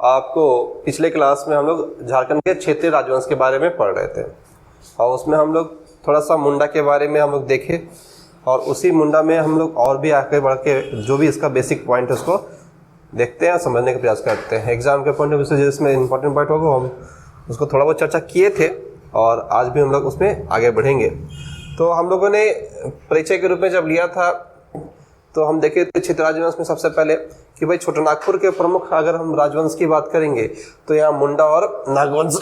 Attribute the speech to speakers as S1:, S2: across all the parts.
S1: आपको पिछले क्लास में हम लोग झारखंड के क्षेत्रीय राजवंश के बारे में पढ़ रहे थे और उसमें हम लोग थोड़ा सा मुंडा के बारे में हम लोग देखे और उसी मुंडा में हम लोग और भी आगे बढ़ के जो भी इसका बेसिक पॉइंट है उसको देखते हैं, समझने का प्रयास करते हैं। एग्जाम के पॉइंट ऑफ व्यू से जिसमें इंपॉर्टेंट पॉइंट होगा हम उसको थोड़ा बहुत चर्चा किए थे और आज भी हम लोग उसमें आगे बढ़ेंगे। तो हम लोगों ने परिचय के रूप में जब लिया था तो हम देखे थे क्षेत्र राजवंश में सबसे पहले कि भाई छोटानागपुर के प्रमुख अगर हम राजवंश की बात करेंगे तो यहाँ मुंडा और नागवंश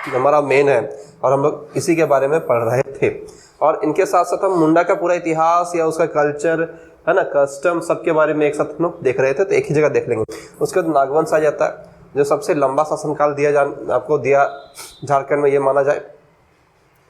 S1: हमारा मेन है और हम लोग इसी के बारे में पढ़ रहे थे। और इनके साथ साथ हम मुंडा का पूरा इतिहास या उसका कल्चर है ना, कस्टम, सबके बारे में एक साथ हम लोग देख रहे थे, तो एक ही जगह देख लेंगे। उसके बाद नागवंश आ जाता है जो सबसे लंबा शासनकाल आपको दिया झारखंड में ये माना जाए।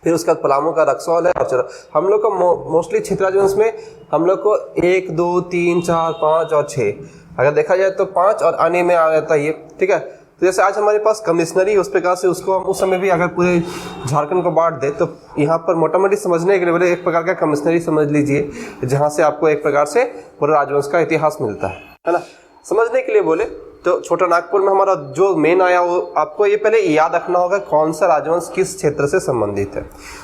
S1: फिर उसके बाद पलामू का रक्सौल है। और हम लोग को मोस्टली क्षेत्र राजवंश में हम लोग को 1, 2, 3, 4, 5 और 6 अगर देखा जाए तो 5 और आने में आ जाता है ये, ठीक है। तो जैसे आज हमारे पास कमिश्नरी, उस प्रकार से उसको हम उस समय भी अगर पूरे झारखंड को बांट दे तो यहाँ पर मोटा मोटी समझने के लिए बोले एक प्रकार का कमिश्नरी समझ लीजिए, जहाँ से आपको एक प्रकार से पूरे राजवंश का इतिहास मिलता है ना। समझने के लिए बोले तो छोटानागपुर में हमारा जो मेन आया वो आपको ये पहले याद रखना होगा कौन सा राजवंश किस क्षेत्र से संबंधित है,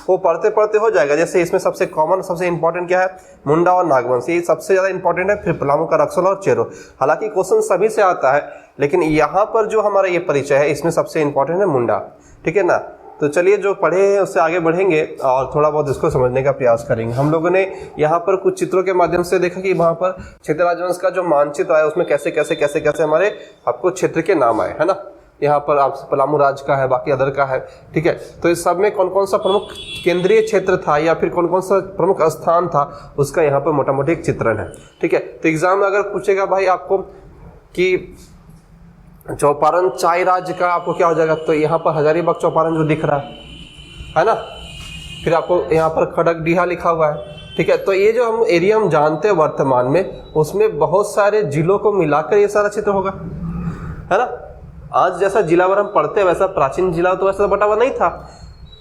S1: वो पढ़ते पढ़ते हो जाएगा। जैसे इसमें सबसे कॉमन सबसे इंपॉर्टेंट क्या है, मुंडा और नागवंश, ये सबसे ज़्यादा इंपॉर्टेंट है। फिर पलामू का रक्सौल और चेरो। हालांकि क्वेश्चन सभी से आता है लेकिन यहाँ पर जो हमारा ये परिचय है इसमें सबसे इंपॉर्टेंट है मुंडा, ठीक है ना। तो चलिए जो पढ़े हैं उससे आगे बढ़ेंगे और थोड़ा बहुत इसको समझने का प्रयास करेंगे। हम लोगों ने यहाँ पर कुछ चित्रों के माध्यम से देखा कि वहाँ पर क्षेत्र राजवंश का जो मानचित्र आया उसमें कैसे कैसे कैसे कैसे हमारे आपको क्षेत्र के नाम आए, है ना। यहाँ पर आप पलामू राज का है, बाकी अदर का है, ठीक है। तो इस सब में कौन कौन सा प्रमुख केंद्रीय क्षेत्र था या फिर कौन कौन सा प्रमुख स्थान था उसका यहाँ पर मोटा मोटी एक चित्रण है, ठीक है। तो एग्जाम में अगर पूछेगा भाई आपको कि चौपारण चाय राज्य का आपको क्या हो जाएगा, तो यहाँ पर हजारीबाग चौपारण जो दिख रहा है ना, फिर आपको यहाँ पर खड़गडीहा लिखा हुआ है, ठीक है। तो ये जो हम एरिया हम जानते हैं वर्तमान में उसमें बहुत सारे जिलों को मिलाकर ये सारा चित्र होगा, है ना। आज जैसा जिलावार हम पढ़ते हैं वैसा प्राचीन जिला तो वैसा बटा हुआ नहीं था।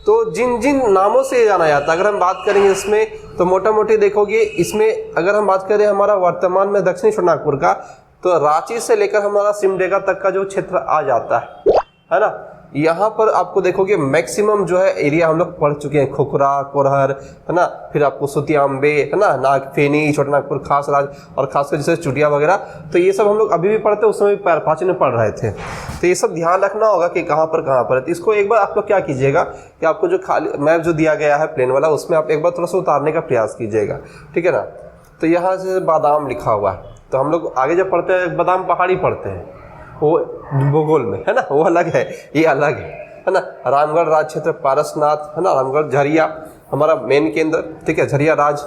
S1: तो जिन जिन नामों से जाना जाता है अगर हम बात करेंगे इसमें तो मोटा मोटी देखोगे इसमें अगर हम बात करें हमारा वर्तमान में दक्षिणी छोटानागपुर का तो रांची से लेकर हमारा सिमडेगा तक का जो क्षेत्र आ जाता है ना। यहाँ पर आपको देखोगे मैक्सिमम जो है एरिया हम लोग पढ़ चुके हैं, खोखरा, कोरहर, है ना। फिर आपको सुतियाम्बे, है ना, नागफेनी, छोटानागपुर खास राज और खासकर जैसे चुटिया वगैरह, तो ये सब हम लोग अभी भी पढ़ते हैं, उस समय प्राचीन में पढ़ रहे थे। तो ये सब ध्यान रखना होगा कि कहाँ पर है। तो इसको एक बार आप लोग क्या कीजिएगा कि आपको जो खाली मैप जो दिया गया है प्लेन वाला उसमें आप एक बार थोड़ा सा उतारने का प्रयास कीजिएगा, ठीक है ना। तो यहाँ से बादाम लिखा हुआ है, तो हम लोग आगे जब पढ़ते हैं बादाम पहाड़ी पढ़ते हैं, वो भूगोल में, है ना, वो अलग है, ये अलग है ना। रामगढ़ राज क्षेत्र, पारसनाथ, है ना, रामगढ़, झरिया हमारा मेन केंद्र, ठीक है, झरिया राज,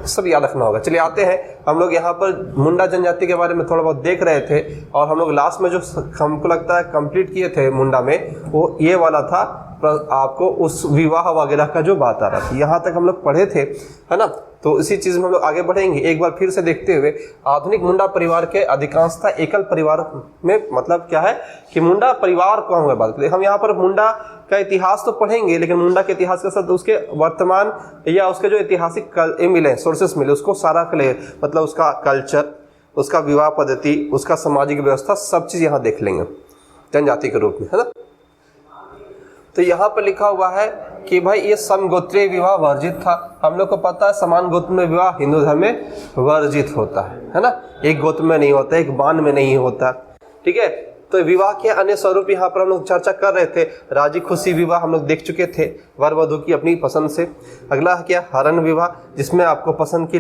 S1: सब याद रखना होगा। चलिए आते हैं हम लोग यहाँ पर मुंडा जनजाति के बारे में थोड़ा बहुत देख रहे थे और हम लोग लास्ट में जो हमको लगता है कंप्लीट किए थे मुंडा में वो ये वाला था, आपको उस विवाह वगैरह का जो बात आ रहा था, यहाँ तक हम लोग पढ़े थे, है ना। तो इसी चीज में हम लोग आगे बढ़ेंगे। एक बार फिर से देखते हुए आधुनिक मुंडा परिवार के अधिकांशतः एकल परिवार में मतलब क्या है कि मुंडा परिवार को हम बात करें, हम यहाँ पर मुंडा का इतिहास तो पढ़ेंगे लेकिन मुंडा के इतिहास के साथ उसके वर्तमान या उसके जो ऐतिहासिक मिले सोर्सेस मिले उसको सारा मतलब उसका कल्चर, उसका विवाह पद्धति, उसका सामाजिक व्यवस्था, सब चीज यहाँ देख लेंगे जनजाति के रूप में, है ना। तो यहाँ पर लिखा हुआ है कि भाई ये समगोत्रीय विवाह वर्जित था। हम लोग को पता है समान गोत्र में विवाह हिंदू धर्म में वर्जित होता है ना। एक गोत्र में नहीं होता, एक बान में नहीं होता, ठीक है। तो विवाह के अन्य स्वरूप यहाँ पर हम लोग चर्चा कर रहे थे। राजी खुशी विवाह हम लोग देख चुके थे, वर वधू की अपनी पसंद से। अगला क्या, हरण विवाह, जिसमें आपको पसंद की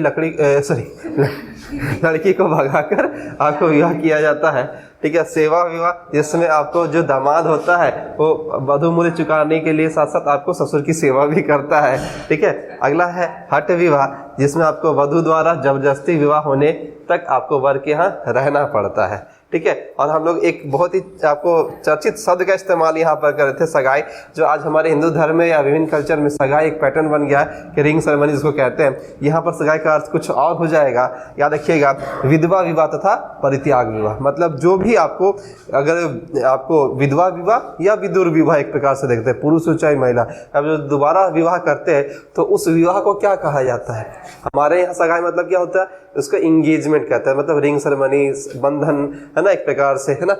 S1: लड़की को भगाकर आपको विवाह किया जाता है, ठीक है। सेवा विवाह, जिसमें आपको जो दामाद होता है वो वधू मूल्य चुकाने के लिए साथ साथ आपको ससुर की सेवा भी करता है, ठीक है। अगला है हठ विवाह, जिसमें आपको वधू द्वारा जबरदस्ती विवाह होने तक आपको वर के यहाँ रहना पड़ता है, ठीक है। और हम लोग एक बहुत ही आपको चर्चित शब्द का इस्तेमाल यहाँ पर कर रहे थे, सगाई, जो आज हमारे हिंदू धर्म में या विभिन्न कल्चर में सगाई एक पैटर्न बन गया है कि रिंग सेरेमनी जिसको कहते हैं। यहाँ पर सगाई का अर्थ कुछ और हो जाएगा, याद रखिएगा। विधवा विवाह तथा परित्याग विवाह, मतलब जो भी आपको अगर आपको विधवा विवाह या विदुर विवाह एक प्रकार से देखते हैं, पुरुष हो चाहे महिला, अब जो दोबारा विवाह करते हैं तो उस विवाह को क्या कहा जाता है। हमारे यहाँ सगाई मतलब क्या होता है, उसको इंगेजमेंट कहते हैं, मतलब रिंग सेरेमनी, बंधन, है ना, एक प्रकार से, है ना,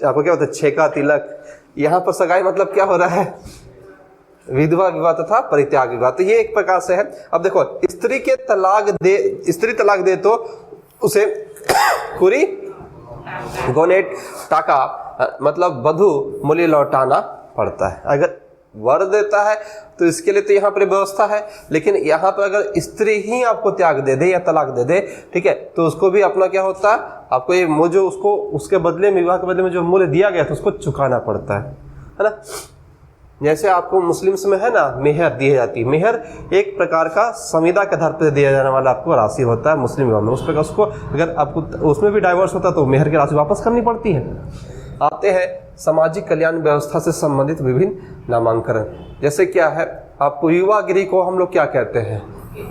S1: आपको क्या होता है, छेका तिलक। यहाँ पर सगाई मतलब क्या हो रहा है, विधवा विवाह तथा परित्याग विवाह। तो ये एक प्रकार से है। अब देखो, स्त्री तलाक दे तो उसे कुरी गोनेट टाका मतलब वधु मूल्य लौटाना पड़ता है। अगर वर देता है तो इसके लिए तो यहाँ पर व्यवस्था है, लेकिन यहाँ पर अगर स्त्री ही आपको त्याग दे दे या तलाक दे दे, ठीक है, तो उसको भी अपना क्या होता है, आपको ये जो उसको उसके बदले में, विवाह के बदले में जो मूल्य दिया गया था उसको चुकाना पड़ता है ना। जैसे आपको मुस्लिम्स में है ना, मेहर दी जाती है। मेहर एक प्रकार का संविदा के आधार पर दिया जाने वाला आपको राशि होता है मुस्लिम विवाह में। उस प्रकार उसको अगर आपको उसमें भी डाइवोर्स होता है तो मेहर की राशि वापस करनी पड़ती है। आते हैं सामाजिक कल्याण व्यवस्था से संबंधित विभिन्न नामांकन। जैसे क्या है, आपको विवाह गृह को हम लोग क्या कहते हैं,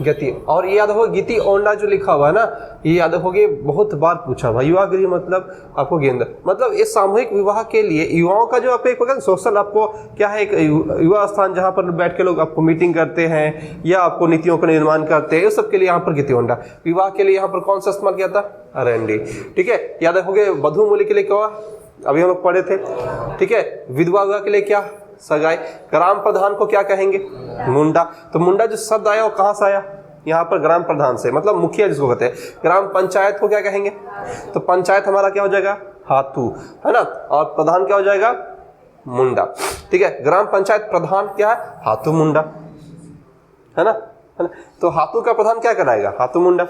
S1: गति। और ये याद हो, गीति ओंडा जो लिखा हुआ है ना, ये याद होगी, बहुत बार पूछा हुआ। युवा गृह मतलब आपको गेंद, मतलब ये सामूहिक विवाह के लिए युवाओं का जो आपको एक सोशल आपको क्या है, एक युवा स्थान जहाँ पर बैठ के लोग आपको मीटिंग करते हैं या आपको नीतियों का निर्माण करते हैं, ये सब के लिए यहाँ पर गीति ओंडा। विवाह के लिए यहाँ पर कौन सा इस्तेमाल किया था, RND। ठीक है, याद रखोगे। वधु मूल्य के लिए क्या हुआ, अभी हम लोग पढ़े थे। ठीक है, विधवा विवाह के लिए क्या, सगाई। ग्राम प्रधान को क्या कहेंगे, मुंडा। तो मुंडा जो शब्द आया वो कहाँ से आया, यहाँ पर ग्राम प्रधान से, मतलब मुखिया जिसको कहते हैं। ग्राम पंचायत को क्या कहेंगे, तो पंचायत हमारा क्या हो जाएगा, हाथू, है ना। और प्रधान क्या हो जाएगा, मुंडा। ठीक है, ग्राम पंचायत प्रधान क्या है, हाथू मुंडा, है ना। तो हाथू का प्रधान क्या कराएगा, हाथू मुंडा,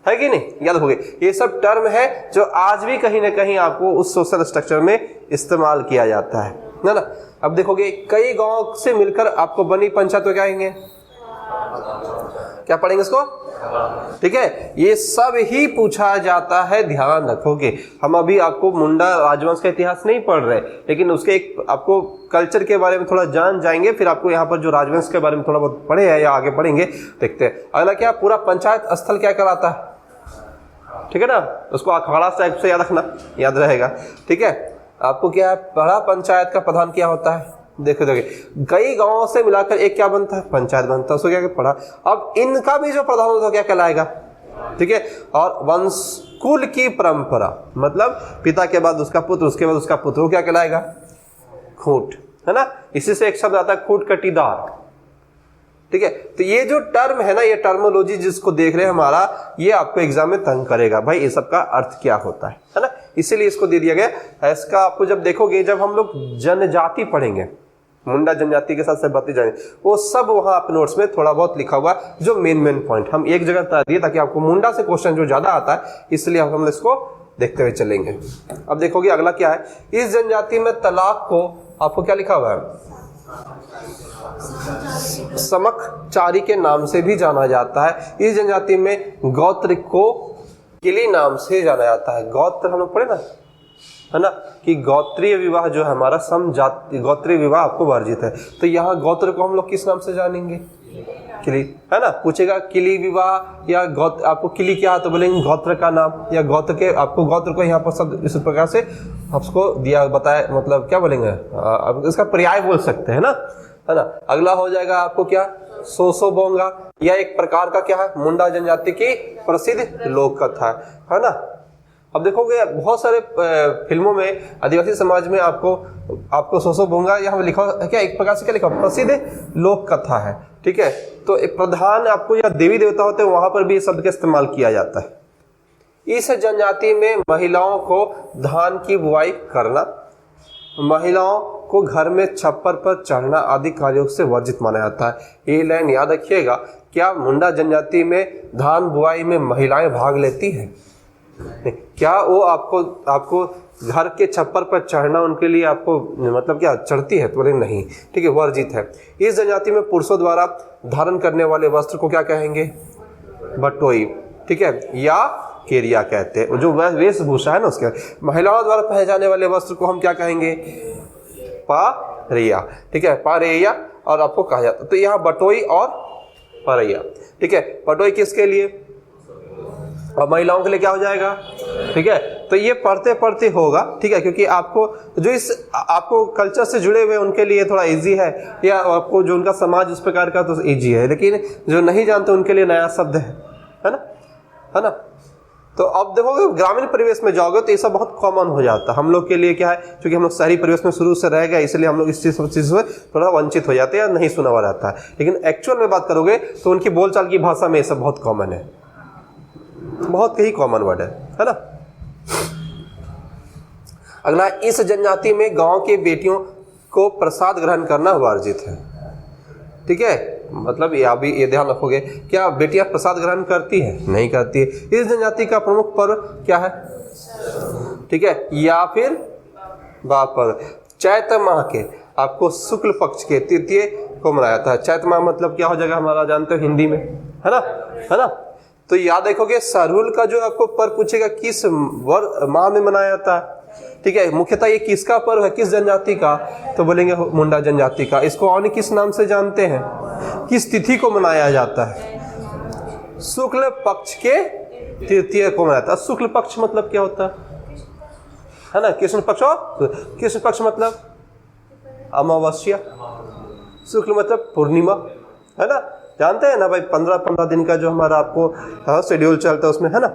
S1: है कि नहीं, याद हो गए। ये सब टर्म है जो आज भी कहीं ना कहीं आपको उस सोशल स्ट्रक्चर में इस्तेमाल किया जाता है ना। अब देखोगे, कई गांव से मिलकर आपको बनी पंचायत को क्या कहेंगे, क्या पढ़ेंगे इसको, ठीक है। ये सब ही पूछा जाता है, ध्यान रखोगे। हम अभी आपको मुंडा राजवंश का इतिहास नहीं पढ़ रहे, लेकिन उसके एक आपको कल्चर के बारे में थोड़ा जान जाएंगे, फिर आपको यहाँ पर जो राजवंश के बारे में थोड़ा बहुत पढ़े हैं या आगे पढ़ेंगे, देखते हैं। अगला क्या, पूरा पंचायत स्थल क्या कराता है, ठीक है ना, उसको अखाड़ा टाइप से याद रखना, याद रहेगा। ठीक है, आपको क्या है, बड़ा पंचायत का प्रधान क्या होता है, देखो कई गांवों से मिलाकर एक क्या बनता है, पंचायत बनता है, उसको क्या पढ़ा। अब इनका भी जो प्रधान होता है क्या कहलाएगा, ठीक है। और वंश कुल की परंपरा, मतलब पिता के बाद उसका पुत्र, उसके बाद उसका पुत्र, वो क्या कहलाएगा, खूंट, है ना। इसी से एक शब्द आता है खूंट कटीदार, ठीक है। तो ये जो टर्म है ना, ये टर्मोलॉजी जिसको देख रहे हैं हमारा, ये आपको एग्जाम में तंग करेगा भाई, ये सब का अर्थ क्या होता है ना। इसीलिए इसको दे दिया गया। इसका आपको जब देखोगे, जब हम लोग जनजाति पढ़ेंगे, मुंडा जनजाति के साथ सब बातें जाएंगे, वो सब वहां आप नोट्स में थोड़ा बहुत लिखा हुआ, जो मेन पॉइंट हम एक जगह दिए, ताकि आपको मुंडा से क्वेश्चन जो ज्यादा आता है, इसलिए हम इसको देखते हुए चलेंगे। अब देखोगे अगला क्या है, इस जनजाति में तलाक को आपको क्या लिखा हुआ है, समकचारी के नाम से भी जाना जाता है। इस जनजाति में गौत्र को किली नाम से जाना जाता है। गौत्र हम लोग पढ़े ना, है ना, कि गोत्रीय विवाह जो है हमारा, समजाति गोत्रीय विवाह आपको वर्जित है। तो यहाँ गोत्र को हम लोग किस नाम से जानेंगे, किली, है ना। पूछेगा किली विवाह या गोत्र, आपको किली क्या है तो बोलेंगे गोत्र का नाम, या गोत्र के, आपको गोत्र को यहाँ पर सब इस प्रकार से आपको दिया बताया, मतलब क्या बोलेंगे, अब इसका पर्याय बोल सकते हैं ना, है ना। अगला हो जाएगा आपको क्या, सोसो बोंगा, यह एक प्रकार का क्या है, मुंडा जनजाति की प्रसिद्ध लोक कथा है ना। अब देखोगे बहुत सारे फिल्मों में आदिवासी समाज में आपको सोसो बोंगा यहाँ लिखा क्या, एक प्रकार से क्या लिखा, प्रसिद्ध लोक कथा है, ठीक है। तो एक प्रधान आपको या देवी देवता होते हैं, वहां पर भी शब्द का इस्तेमाल किया जाता है। इस जनजाति में महिलाओं को धान की बुआई करना, महिलाओं को घर में छप्पर पर चढ़ना आदि कार्यों से वर्जित माना जाता है। ये लाइन याद रखिएगा। क्या मुंडा जनजाति में धान बुआई में महिलाएं भाग लेती हैं? क्या वो आपको घर के छप्पर पर चढ़ना उनके लिए आपको मतलब क्या चढ़ती है? तो बोले नहीं, ठीक है, वर्जित है। इस जनजाति में पुरुषों द्वारा धारण करने वाले वस्त्र को क्या कहेंगे? बटोई, ठीक है, या केरिया कहते हैं। जो वेशभूषा है ना उसके, महिलाओं द्वारा पहने जाने वाले वस्त्र को हम क्या कहेंगे? पारेया, ठीक है, पारेया। और आपको कहा जाता है तो यहाँ बटोई और पारेया, ठीक है। बटोई किसके लिए? और महिलाओं के लिए क्या हो जाएगा? ठीक है, तो ये पढ़ते पढ़ते होगा, ठीक है, क्योंकि आपको जो आपको कल्चर से जुड़े हुए उनके लिए थोड़ा इजी है, या आपको जो उनका समाज उस प्रकार का तो इजी है, लेकिन जो नहीं जानते उनके लिए नया शब्द है ना, है ना। तो अब देखोगे ग्रामीण परिवेश में जाओगे तो ये सब बहुत कॉमन हो जाता है हम लोग के लिए। क्या है, क्योंकि हम लोग शहरी परिवेश में शुरू से रह गए, इसलिए हम लोग इस चीज़ से थोड़ा वंचित हो जाते हैं या नहीं सुना हुआ रहता है। लेकिन एक्चुअल में बात करोगे तो उनकी बोलचाल की भाषा में ये सब बहुत कॉमन है, बहुत ही कॉमन वर्ड है ना। अगला, इस जनजाति में गांव के बेटियों को प्रसाद ग्रहण करना वर्जित है। ठीक है, मतलब ये अभी ये ध्यान रखोगे, क्या बेटियां प्रसाद ग्रहण करती है? नहीं करती है। इस जनजाति का प्रमुख पर्व क्या है? ठीक है, या फिर बाप पर्व चैत्र माह के आपको शुक्ल पक्ष के तृतीय को मनाया जाता है। चैत्र माह मतलब क्या हो जाएगा हमारा, जानते हो हिंदी में, है ना। तो याद रखोगे सरहुल का जो आपको पर्व पूछेगा किस माह में मनाया जाता है। ठीक है, मुख्यतः ये किसका पर्व है, किस जनजाति का? तो बोलेंगे मुंडा जनजाति का। इसको और किस नाम से जानते हैं, किस तिथि को मनाया जाता है? शुक्ल पक्ष के तृतीय को मनाया जाता है। शुक्ल पक्ष मतलब क्या होता है ना, कृष्ण पक्ष। कृष्ण पक्ष मतलब अमावस्या, शुक्ल मतलब पूर्णिमा, है ना। जानते हैं ना भाई, 15 दिन का जो हमारा आपको शेड्यूल चलता है उसमें, है ना।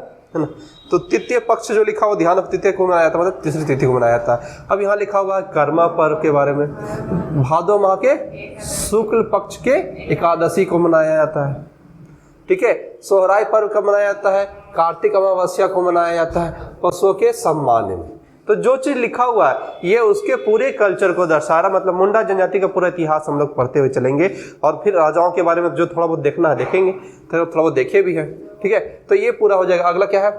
S1: तो तृतीय पक्ष जो लिखा हुआ ध्यान, तृतीय को मनाया था मतलब तीसरी तिथि को मनाया था। अब यहाँ लिखा हुआ है कर्मा पर्व के बारे में, भादो माह के शुक्ल पक्ष के एकादशी को मनाया जाता है। ठीक है, सोहराय पर्व कब मनाया जाता है? कार्तिक अमावस्या को मनाया जाता है पशुओं के सम्मान में। तो जो चीज लिखा हुआ है ये उसके पूरे कल्चर को दर्शा रहा, मतलब मुंडा जनजाति का पूरा इतिहास हम लोग पढ़ते हुए चलेंगे और फिर राजाओं के बारे में जो थोड़ा बहुत देखना है देखेंगे, तो थोड़ा बहुत देखे भी है। ठीक है, तो ये पूरा हो जाएगा। अगला क्या है?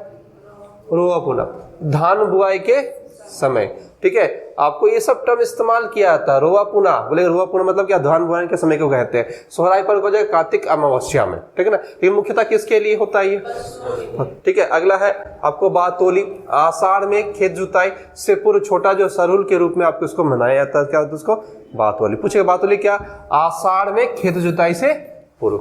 S1: रोआ पुना, धान बुआई के समय। ठीक है, आपको ये सब टर्म इस्तेमाल किया जाता है। रोआ पुना, बोले रोआ पुना मतलब क्या? धान बुआई के समय को कहते हैं। सोहराय पर्व हो जाएगा कार्तिक अमावस्या में, ठीक है ना। लेकिन मुख्यतः किसके लिए होता है ये? ठीक है, अगला है आपको बातोली, आषाढ़ में खेत जुताई से पूर्व छोटा जो सरहुल के रूप में आपको इसको मनाया जाता है। क्या होता है उसको? बातोली। पूछेगा बातोली क्या? आषाढ़ में खेत जुताई से पूर्व।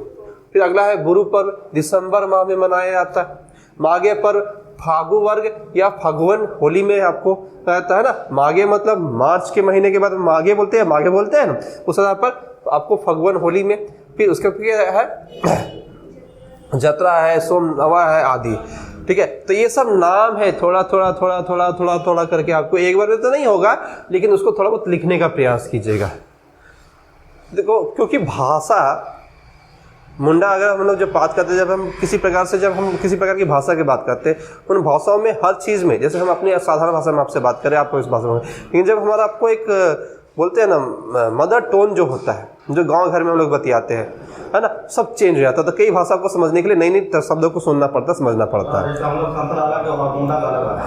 S1: फिर अगला है गुरु पर्व, दिसंबर माह में मनाया जाता है। माघे पर्व फागु वर्ग या फगुवन होली में आपको रहता है ना। माघे मतलब मार्च के महीने के बाद माघे बोलते हैं, माघे बोलते हैं ना, उस आधार पर आपको फगुवन होली में। फिर उसके फिर है जतरा है, सोमनवा है आदि। ठीक है, तो ये सब नाम है, थोड़ा थोड़ा करके आपको एक बार में तो नहीं होगा, लेकिन उसको थोड़ा बहुत लिखने का प्रयास कीजिएगा। देखो, क्योंकि भाषा मुंडा अगर हम लोग जब बात करते हैं, जब हम किसी प्रकार की भाषा की बात करते हैं, उन भाषाओं में हर चीज़ में, जैसे हम अपनी साधारण भाषा में आपसे बात करें, आपको इस भाषा में, लेकिन जब हमारा आपको एक बोलते हैं ना मदर टोन जो होता है, जो गांव घर में हम लोग बतियाते हैं, है ना, सब चेंज हो जाता है। तो कई भाषा को समझने के लिए नई नई शब्दों को सुनना पड़ता, समझना पड़ता है।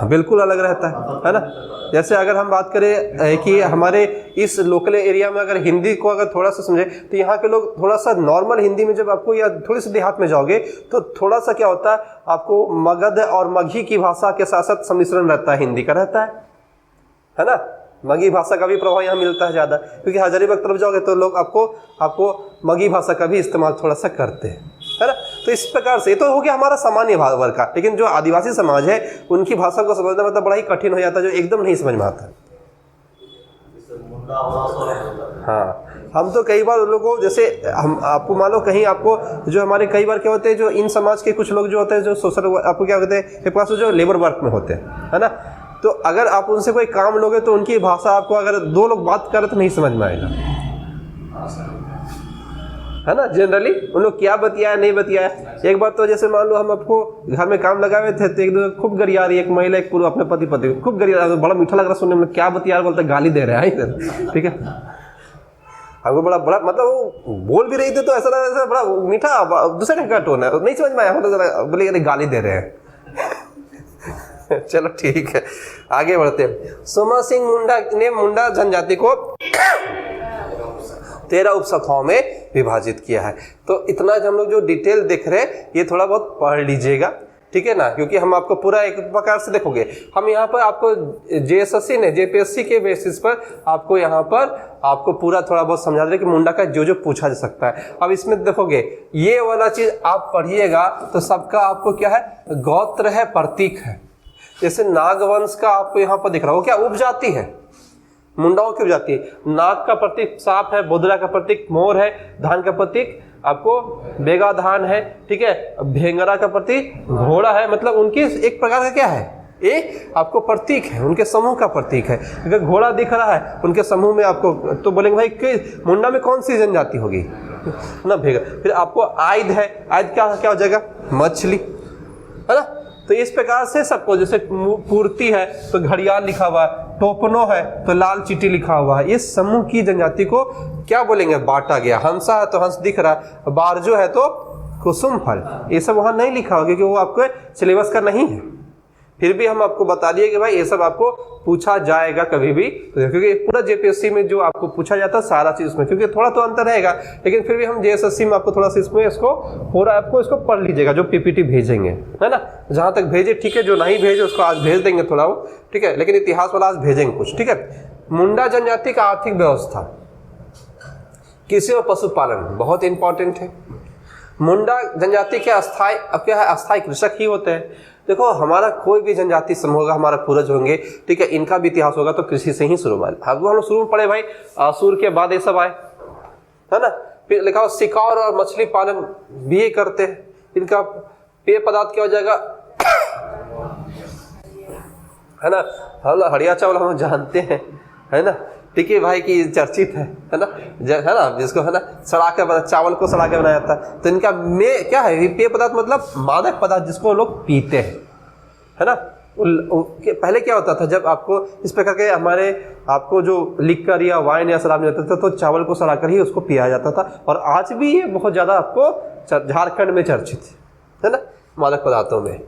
S1: बिल्कुल अलग रहता है ना। जैसे अगर हम बात करें कि हमारे इस लोकल एरिया में अगर हिंदी को अगर थोड़ा सा समझे, तो यहाँ के लोग थोड़ा सा नॉर्मल हिंदी में जब आपको या थोड़ी सी देहात में जाओगे तो थोड़ा सा क्या होता है, आपको मगध और मगही की भाषा के साथ साथ सम्मिश्रण रहता है, हिंदी का रहता है ना। मगही भाषा का भी प्रभाव यहाँ मिलता है ज़्यादा, क्योंकि हजारीबाग तरफ जाओगे तो लोग आपको मगही भाषा का भी इस्तेमाल थोड़ा सा करते हैं, है ना। तो इस प्रकार से ये तो हो गया हमारा सामान्य वर्ग का। लेकिन जो आदिवासी समाज है उनकी भाषा को समझना मतलब बड़ा ही कठिन हो जाता है, जो एकदम नहीं समझ में आता। हाँ, हम तो कई बार उन लोगों को, जैसे हम आपको मान लो कहीं आपको जो हमारे कई बार क्या होते हैं, जो इन समाज के कुछ लोग जो होते हैं जो सोशल आपको क्या कहते हैं, एक पास जो लेबर वर्क में होते हैं, है ना। तो अगर आप उनसे कोई काम लोगे तो उनकी भाषा आपको अगर दो लोग बात करें तो नहीं समझ में आएगा, है ना। जनरली उन लोग क्या बतियाया नहीं बतियाया। एक बार तो जैसे मान लो हम आपको घर में काम लगाए थे, तो एक दो खूब गरिया रही, एक महिला एक पूरा अपने पति खूब गरिया, बड़ा मीठा लग रहा सुनने में, क्या बतिया बोलते गाली दे रहे हैं, ठीक है। हमको बड़ा मतलब वो बोल भी रही थी तो ऐसा बड़ा मीठा दूसरे ढंग का टोन है, नहीं समझ में आया, बोले गाली दे रहे हैं। चलो ठीक है, आगे बढ़ते हैं। सोमा सिंह मुंडा ने मुंडा जनजाति को 13 उपशाखाओं में विभाजित किया है। तो इतना हम लोग जो डिटेल देख रहे हैं ये थोड़ा बहुत पढ़ लीजिएगा, ठीक है ना, क्योंकि हम आपको पूरा एक प्रकार से देखोगे। हम यहाँ पर आपको जेएसएससी ने जेपीएससी के बेसिस पर आपको यहाँ पर आपको पूरा थोड़ा बहुत समझा दे कि मुंडा का जो पूछा जा सकता है। अब इसमें देखोगे ये वाला चीज आप पढ़िएगा तो सबका आपको क्या है, गोत्र है, प्रतीक है। जैसे नागवंश का आपको यहाँ पर दिख रहा हो, क्या उपजाति है, मुंडाओं की उपजाति है। नाग का प्रतीक सांप है, बोधरा का प्रतीक मोर है, धान का प्रतीक आपको बेगाधान है, ठीक है, भेंगरा का प्रतीक घोड़ा है, मतलब उनकी एक प्रकार का क्या है, एक आपको प्रतीक है, उनके समूह का प्रतीक है। अगर घोड़ा दिख रहा है उनके समूह में आपको, तो बोलेंगे भाई कि मुंडा में कौन सी जनजाति होगी ना, भेगा। फिर आपको आयद है, आयद क्या क्या हो जाएगा, मछली, है ना। तो इस प्रकार से सबको, जैसे पूर्ति है तो घड़ियाल लिखा हुआ है, टोपनो है तो लाल चीटी लिखा हुआ है। इस समूह की जनजाति को क्या बोलेंगे, बांटा गया। हंसा है तो हंस दिख रहा है, बारजो है तो कुसुम फल, ये सब वहां नहीं लिखा होगा क्योंकि वो आपके सिलेबस का नहीं है। फिर भी हम आपको बता दिए कि भाई ये सब आपको पूछा जाएगा कभी भी, क्योंकि पूरा जेपीएससी में जो आपको पूछा जाता है सारा चीज में, क्योंकि थोड़ा तो अंतर रहेगा, लेकिन फिर भी हम जेएसएससी में आपको थोड़ा सा इसमें इसको पूरा आपको इसको पढ़ लीजिएगा, जो पीपीटी भेजेंगे, है ना, जहां तक भेजे ठीक है, जो नहीं भेजे उसको आज भेज देंगे थोड़ा वो, ठीक है, लेकिन इतिहास वाला आज भेजेंगे कुछ, ठीक है। मुंडा जनजाति का आर्थिक व्यवस्था, कृषि और पशुपालन बहुत इंपॉर्टेंट है। मुंडा जनजाति के अस्थाई, अब क्या है, अस्थाई कृषक ही होते हैं। देखो हमारा कोई भी जनजाति समूह होगा, हमारा पूर्वज होंगे, ठीक है, इनका भी इतिहास होगा तो कृषि से ही शुरू हुआ। हम लोग शुरू में पढ़े भाई, असुर के बाद ये सब आए, है ना। फिर लिखा हो शिकार और मछली पालन भी ये करते हैं। इनका पेय पदार्थ क्या हो जाएगा, है ना, हम हरिया चावल हम जानते हैं, है ना, ठीक है भाई की चर्चित है ना, है ना, जिसको है ना सड़ा के बना, चावल को सड़ा के बनाया जाता है। तो इनका में क्या है, पेय पदार्थ मतलब मादक पदार्थ जिसको लोग पीते हैं, है ना। पहले क्या होता था, जब आपको इस प्रकार के हमारे आपको जो लिक्कर या वाइन या शराब नहीं होता था तो चावल को सड़ाकर ही उसको पिया जाता था, और आज भी ये बहुत ज्यादा आपको झारखंड में चर्चित है ना मादक पदार्थों में।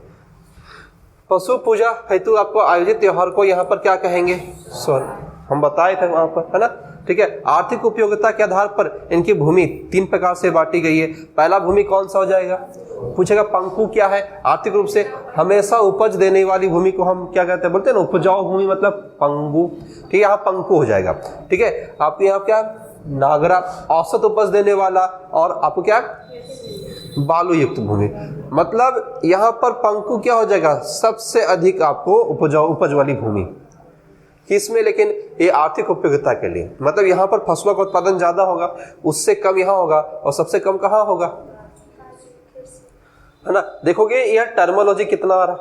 S1: पशु पूजा हेतु आपको आयोजित त्योहार को यहाँ पर क्या कहेंगे, स्वर्ण, हम बताए थे वहां पर, है ना, ठीक है। आर्थिक उपयोगिता के आधार पर इनकी भूमि 3 प्रकार से बांटी गई है। पहला भूमि कौन सा हो जाएगा, पूछेगा पंकु क्या है, आर्थिक रूप से हमेशा उपज देने वाली भूमि को हम क्या कहते हैं, बोलते हैं ना उपजाऊ भूमि, मतलब पंगु, ठीक है, यहाँ पंकु हो जाएगा, ठीक है। आपके यहाँ क्या, नागरा, औसत उपज देने वाला, और आपको क्या, बालू युक्त भूमि, मतलब यहाँ पर पंकु क्या हो जाएगा, सबसे अधिक आपको उपज वाली भूमि किसमें, लेकिन ये आर्थिक उपयोगिता के लिए, मतलब यहाँ पर फसलों का उत्पादन ज्यादा होगा, उससे कम यहाँ होगा, और सबसे कम कहाँ होगा, है ना। देखोगे यह टर्मोलॉजी कितना आ रहा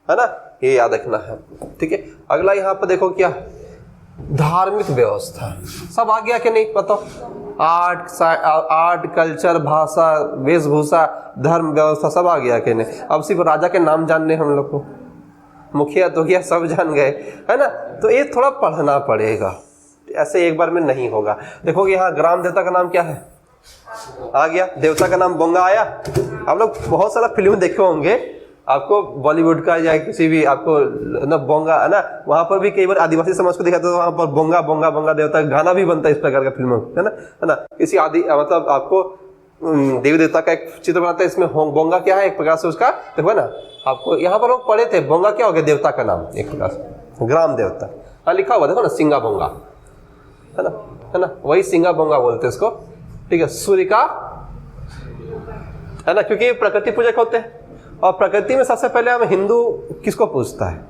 S1: है ना, ये याद रखना है, ठीक है। अगला यहाँ पर देखो क्या, धार्मिक व्यवस्था, सब आ गया कि नहीं बताओ, आर्ट कल्चर, भाषा, वेशभूषा, धर्म व्यवस्था सब आ गया कि नहीं। अब सिर्फ राजा के नाम जानने हम लोग को, मुखिया तो क्या सब जान गए, है ना। तो ये थोड़ा पढ़ना पड़ेगा, ऐसे एक बार में नहीं होगा। देखोगे यहाँ ग्राम देवता का नाम क्या है, आ गया, देवता का नाम बोंगा आया। आप लोग बहुत सारा फिल्म देखे होंगे, आपको बॉलीवुड का या किसी भी आपको ना बोंगा, है ना, वहां पर भी कई बार आदिवासी समाज को दिखाते, तो वहां पर बोंगा बोंगा बोंगा देवता गाना भी बनता है, इस प्रकार का फिल्मों, है ना, किसी आदि मतलब आपको देवी देवता का एक चित्र बनाता है, इसमें बोंगा क्या है, एक प्रकार से उसका देखो ना, आपको यहाँ पर लोग पढ़े थे, बोंगा क्या हो गया, देवता का नाम, एक प्रकार से ग्राम देवता, हाँ लिखा हुआ देखो ना, सिंगा बोंगा, है ना, वही सिंगा बोंगा बोलते हैं इसको, ठीक है। सूर्य का, है ना, क्योंकि ये प्रकृति पूजक होते हैं, और प्रकृति में सबसे पहले हम हिंदू किसको पूजता है,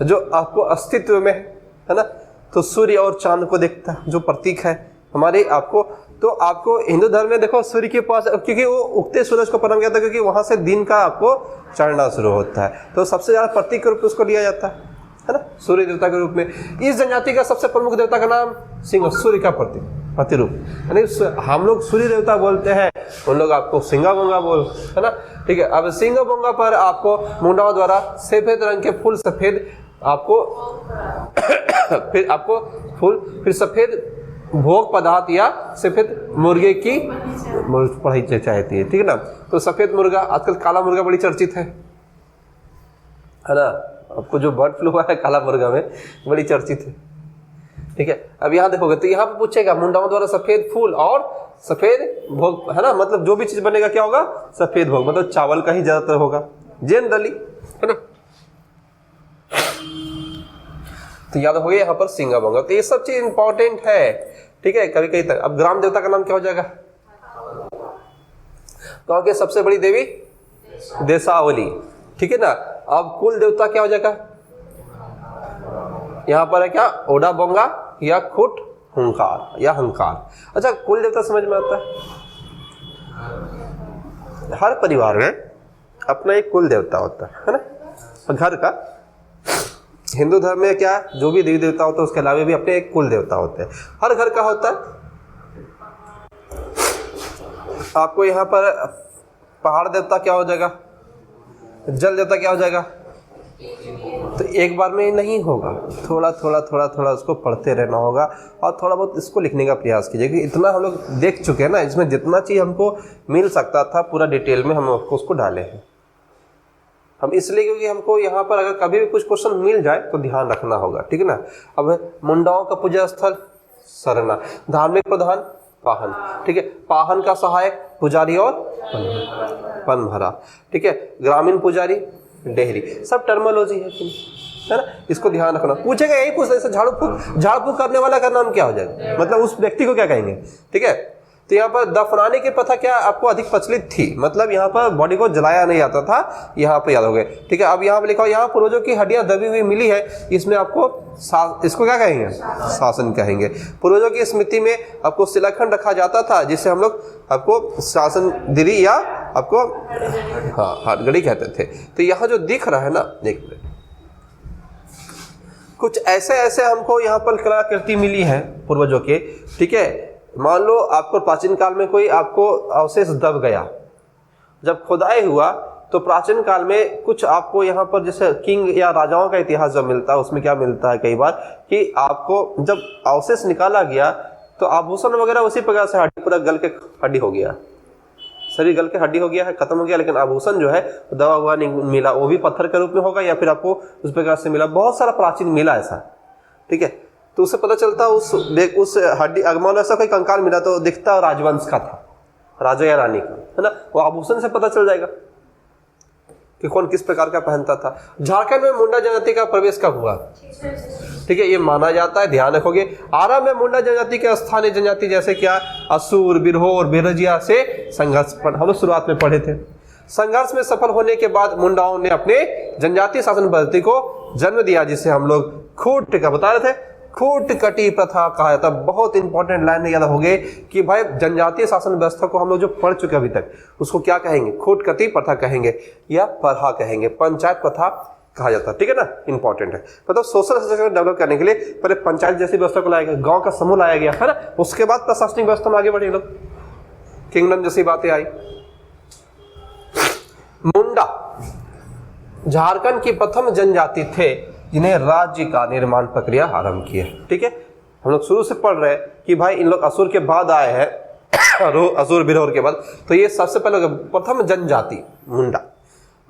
S1: जो आपको अस्तित्व में है ना, तो सूर्य और चांद को देखता है, जो प्रतीक है हमारे आपको। तो आपको हिंदू धर्म में देखो सूर्य के पास, क्योंकि वो उगते सूरज को प्रणाम किया था, क्योंकि वहां से दिन का आपको चढ़ना शुरू होता है, तो सबसे ज्यादा प्रतीक के रूप में उसको लिया जाता है ना, सूर्य देवता के रूप में। इस जनजाति का सबसे प्रमुख देवता का नाम सिंह, सूर्य का प्रतीक, प्रतिरूप, यानी हम लोग सूर्य देवता बोलते हैं, उन लोग आपको सिंगा बोंगा बोल, है ना, ठीक है। अब सिंगा बोंगा पर आपको मुंडाओं द्वारा सफेद रंग के फूल, सफेद आपको फिर आपको फूल, फिर सफेद भोग पदार्थ या सफेद मुर्गे की पढ़ाई चाहती है, ठीक है ना। तो सफेद मुर्गा, आजकल काला मुर्गा बड़ी चर्चित है ना, आपको जो बर्ड फ्लू हुआ है काला मुर्गा में बड़ी चर्चित है, ठीक है। अब यहाँ देखोगे तो यहाँ पे पूछेगा मुंडाओं द्वारा सफेद फूल और सफेद भोग, है ना, मतलब जो भी चीज बनेगा क्या होगा, सफेद भोग, मतलब चावल का ही ज्यादातर होगा जनरली, है ना। तो याद हो गया यहाँ पर सिंगा बोंगा, तो ये सब चीज इंपॉर्टेंट है, ठीक है, कभी कहीं तक। अब ग्राम देवता का नाम क्या हो जाएगा, गांव की सबसे बड़ी देवी देसावली, ठीक है ना। अब कुल देवता क्या हो जाएगा, यहाँ पर है क्या, ओडा बोंगा या खुट हुंकार या हंकार। अच्छा, कुल देवता समझ में आता है, हर परिवार में अपना एक कुल देवता होता है ना। घर का हिंदू धर्म में क्या है, जो भी देवी देवता होता है उसके अलावा भी अपने एक कुल देवता होते हैं, हर घर का होता है। आपको यहाँ पर पहाड़ देवता क्या हो जाएगा, जल देवता क्या हो जाएगा, तो एक बार में नहीं होगा, थोड़ा थोड़ा थोड़ा थोड़ा उसको पढ़ते रहना होगा और थोड़ा बहुत इसको लिखने का प्रयास कीजिए, क्योंकि इतना हम लोग देख चुके हैं ना, इसमें जितना चीज़ हमको मिल सकता था पूरा डिटेल में हम उसको डाले हैं हम, इसलिए क्योंकि हमको यहाँ पर अगर कभी भी कुछ क्वेश्चन मिल जाए तो ध्यान रखना होगा, ठीक है ना। अब मुंडाओं का पूजा स्थल सरना, धार्मिक प्रधान पाहन, ठीक है, पाहन का सहायक पुजारी और पनभरा, ठीक है, ग्रामीण पुजारी डेहरी, सब टर्मोलॉजी है ना, इसको ध्यान रखना। पूछेगा यही पूछ, जैसे झाड़ू फूक करने वाला का नाम क्या हो जाएगा, मतलब उस व्यक्ति को क्या कहेंगे, ठीक है। तो यहाँ पर दफनाने की प्रथा क्या आपको अधिक प्रचलित थी, मतलब यहाँ पर बॉडी को जलाया नहीं जाता था, यहाँ पर याद हो गए, ठीक है। अब यहाँ पर लिखा हो, यहाँ पूर्वजों की हड्डियां दबी हुई मिली है, इसमें आपको इसको क्या कहेंगे, शासन कहेंगे। पूर्वजों की स्मृति में आपको शिलाखंड रखा जाता था, जिससे हम लोग आपको शासन दिरी या आपको हाथगढ़ी कहते थे। तो यहाँ जो दिख रहा है ना, देख रहे कुछ ऐसे ऐसे हमको यहाँ पर कलाकृति मिली है पूर्वजों के, ठीक है। मान लो आपको प्राचीन काल में कोई आपको अवशेष दब गया, जब खुदाई हुआ तो प्राचीन काल में कुछ आपको यहाँ पर जैसे किंग या राजाओं का इतिहास जब मिलता है, उसमें क्या मिलता है कई बार कि आपको जब अवशेष निकाला गया तो आभूषण वगैरह उसी प्रकार से हड्डी पूरा गल के हड्डी हो गया, शरीर गल के हड्डी हो गया है, खत्म हो गया, लेकिन आभूषण जो है दबा हुआ नहीं मिला, वो भी पत्थर के रूप में होगा या फिर आपको उस प्रकार से मिला, बहुत सारा प्राचीन मिला ऐसा, ठीक है। तो उससे पता चलता उस हड्डी अगमान ऐसा कोई कंकाल मिला तो दिखता राजवंश का था, राजा या रानी का, है ना, वो आभूषण से पता चल जाएगा कि कौन किस प्रकार का पहनता था। झारखंड में मुंडा जनजाति का प्रवेश कब हुआ, ठीक है, ये माना जाता है, ध्यान रखोगे। आरंभ में मुंडा जनजाति के स्थानीय जनजाति जैसे क्या असुर, बिरहोर, बिरजिया से संघर्ष हम लोग शुरुआत में पढ़े थे। संघर्ष में सफल होने के बाद मुंडाओं ने अपने जनजातीय शासन पद्धति को जन्म दिया, जिसे हम लोग खूट का बता रहे थे, खूट कटी प्रथा कहा जाता। बहुत इंपॉर्टेंट लाइन याद हो गए कि भाई जनजातीय शासन व्यवस्था को हम लोग जो पढ़ चुके अभी तक, उसको क्या कहेंगे, खूट कटी प्रथा कहेंगे या प्रथा कहेंगे, पंचायत प्रथा कहा जाता है, ठीक है ना, इंपॉर्टेंट है। मतलब सोशल स्ट्रक्चर डेवलप करने के लिए पहले पंचायत जैसी व्यवस्था को लाया गया, गांव का समूह लाया गया, है ना, उसके बाद प्रशासनिक व्यवस्था में आगे बढ़े लोग, किंगडम जैसी बातें आई। मुंडा झारखंड की प्रथम जनजाति थे जिन्हें राज्य का निर्माण प्रक्रिया आरंभ की है, ठीक है। हम लोग शुरू से पढ़ रहे हैं कि भाई इन लोग असुर के बाद आए हैं, असुर बिरहोर के बाद, तो ये सबसे पहले प्रथम जनजाति मुंडा।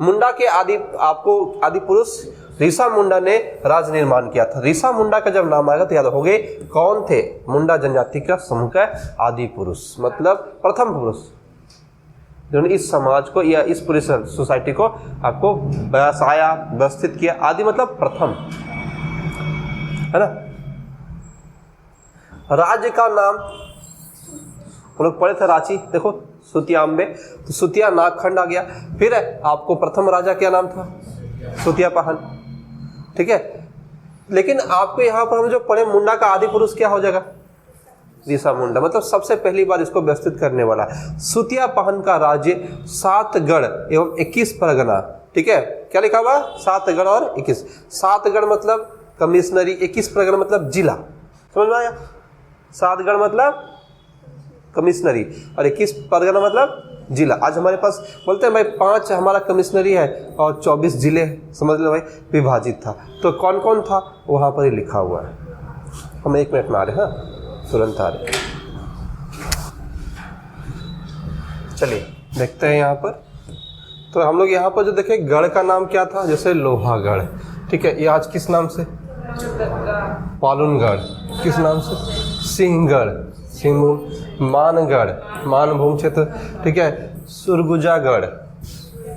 S1: मुंडा के आदि पुरुष ऋषा मुंडा ने राज्य निर्माण किया था। ऋषा मुंडा का जब नाम आएगा तो याद हो गए कौन थे, मुंडा जनजाति का समूह का आदि पुरुष, मतलब प्रथम पुरुष जिन्होंने इस समाज को या इस पूरी सोसाइटी को आपको बसाया, व्यवस्थित किया। आदि मतलब प्रथम, है ना। राज्य का नाम हम लोग पढ़े थे रांची, देखो सुतियांबे, तो सुतिया नागखंड आ गया। फिर आपको प्रथम राजा क्या नाम था, सुतिया पाहन, ठीक है। लेकिन आपको यहाँ पर हम जो पढ़े मुंडा का आदि पुरुष क्या हो जाएगा, ऋषा मुंडा, मतलब सबसे पहली बार इसको व्यवस्थित करने वाला। सुतिया पाहन का राज्य 7 गढ़ एवं 21 परगना, ठीक है, क्या लिखा हुआ, 7 गढ़ और 21। 7 गढ़ मतलब कमिश्नरी, 21 परगना मतलब जिला, समझ में आया। 7 गढ़ मतलब कमिश्नरी और 21 परगना मतलब जिला। आज हमारे पास बोलते हैं भाई 5 हमारा कमिश्नरी है और 24 जिले, समझ लो भाई, विभाजित था। तो कौन कौन था वहां पर ही लिखा हुआ है। हम 1 मिनट में आ रहे हैं, हाँ तुरंत आ रहे। चलिए देखते हैं यहाँ पर। तो हम लोग यहाँ पर जो देखें गढ़ का नाम क्या था, जैसे लोहागढ़, ठीक है, ये आज किस नाम से, पालुनगढ़, किस नाम से, सिंहगढ़, सिंहभूम, मानगढ़, मानभूम क्षेत्र, ठीक है, सुरगुजागढ़,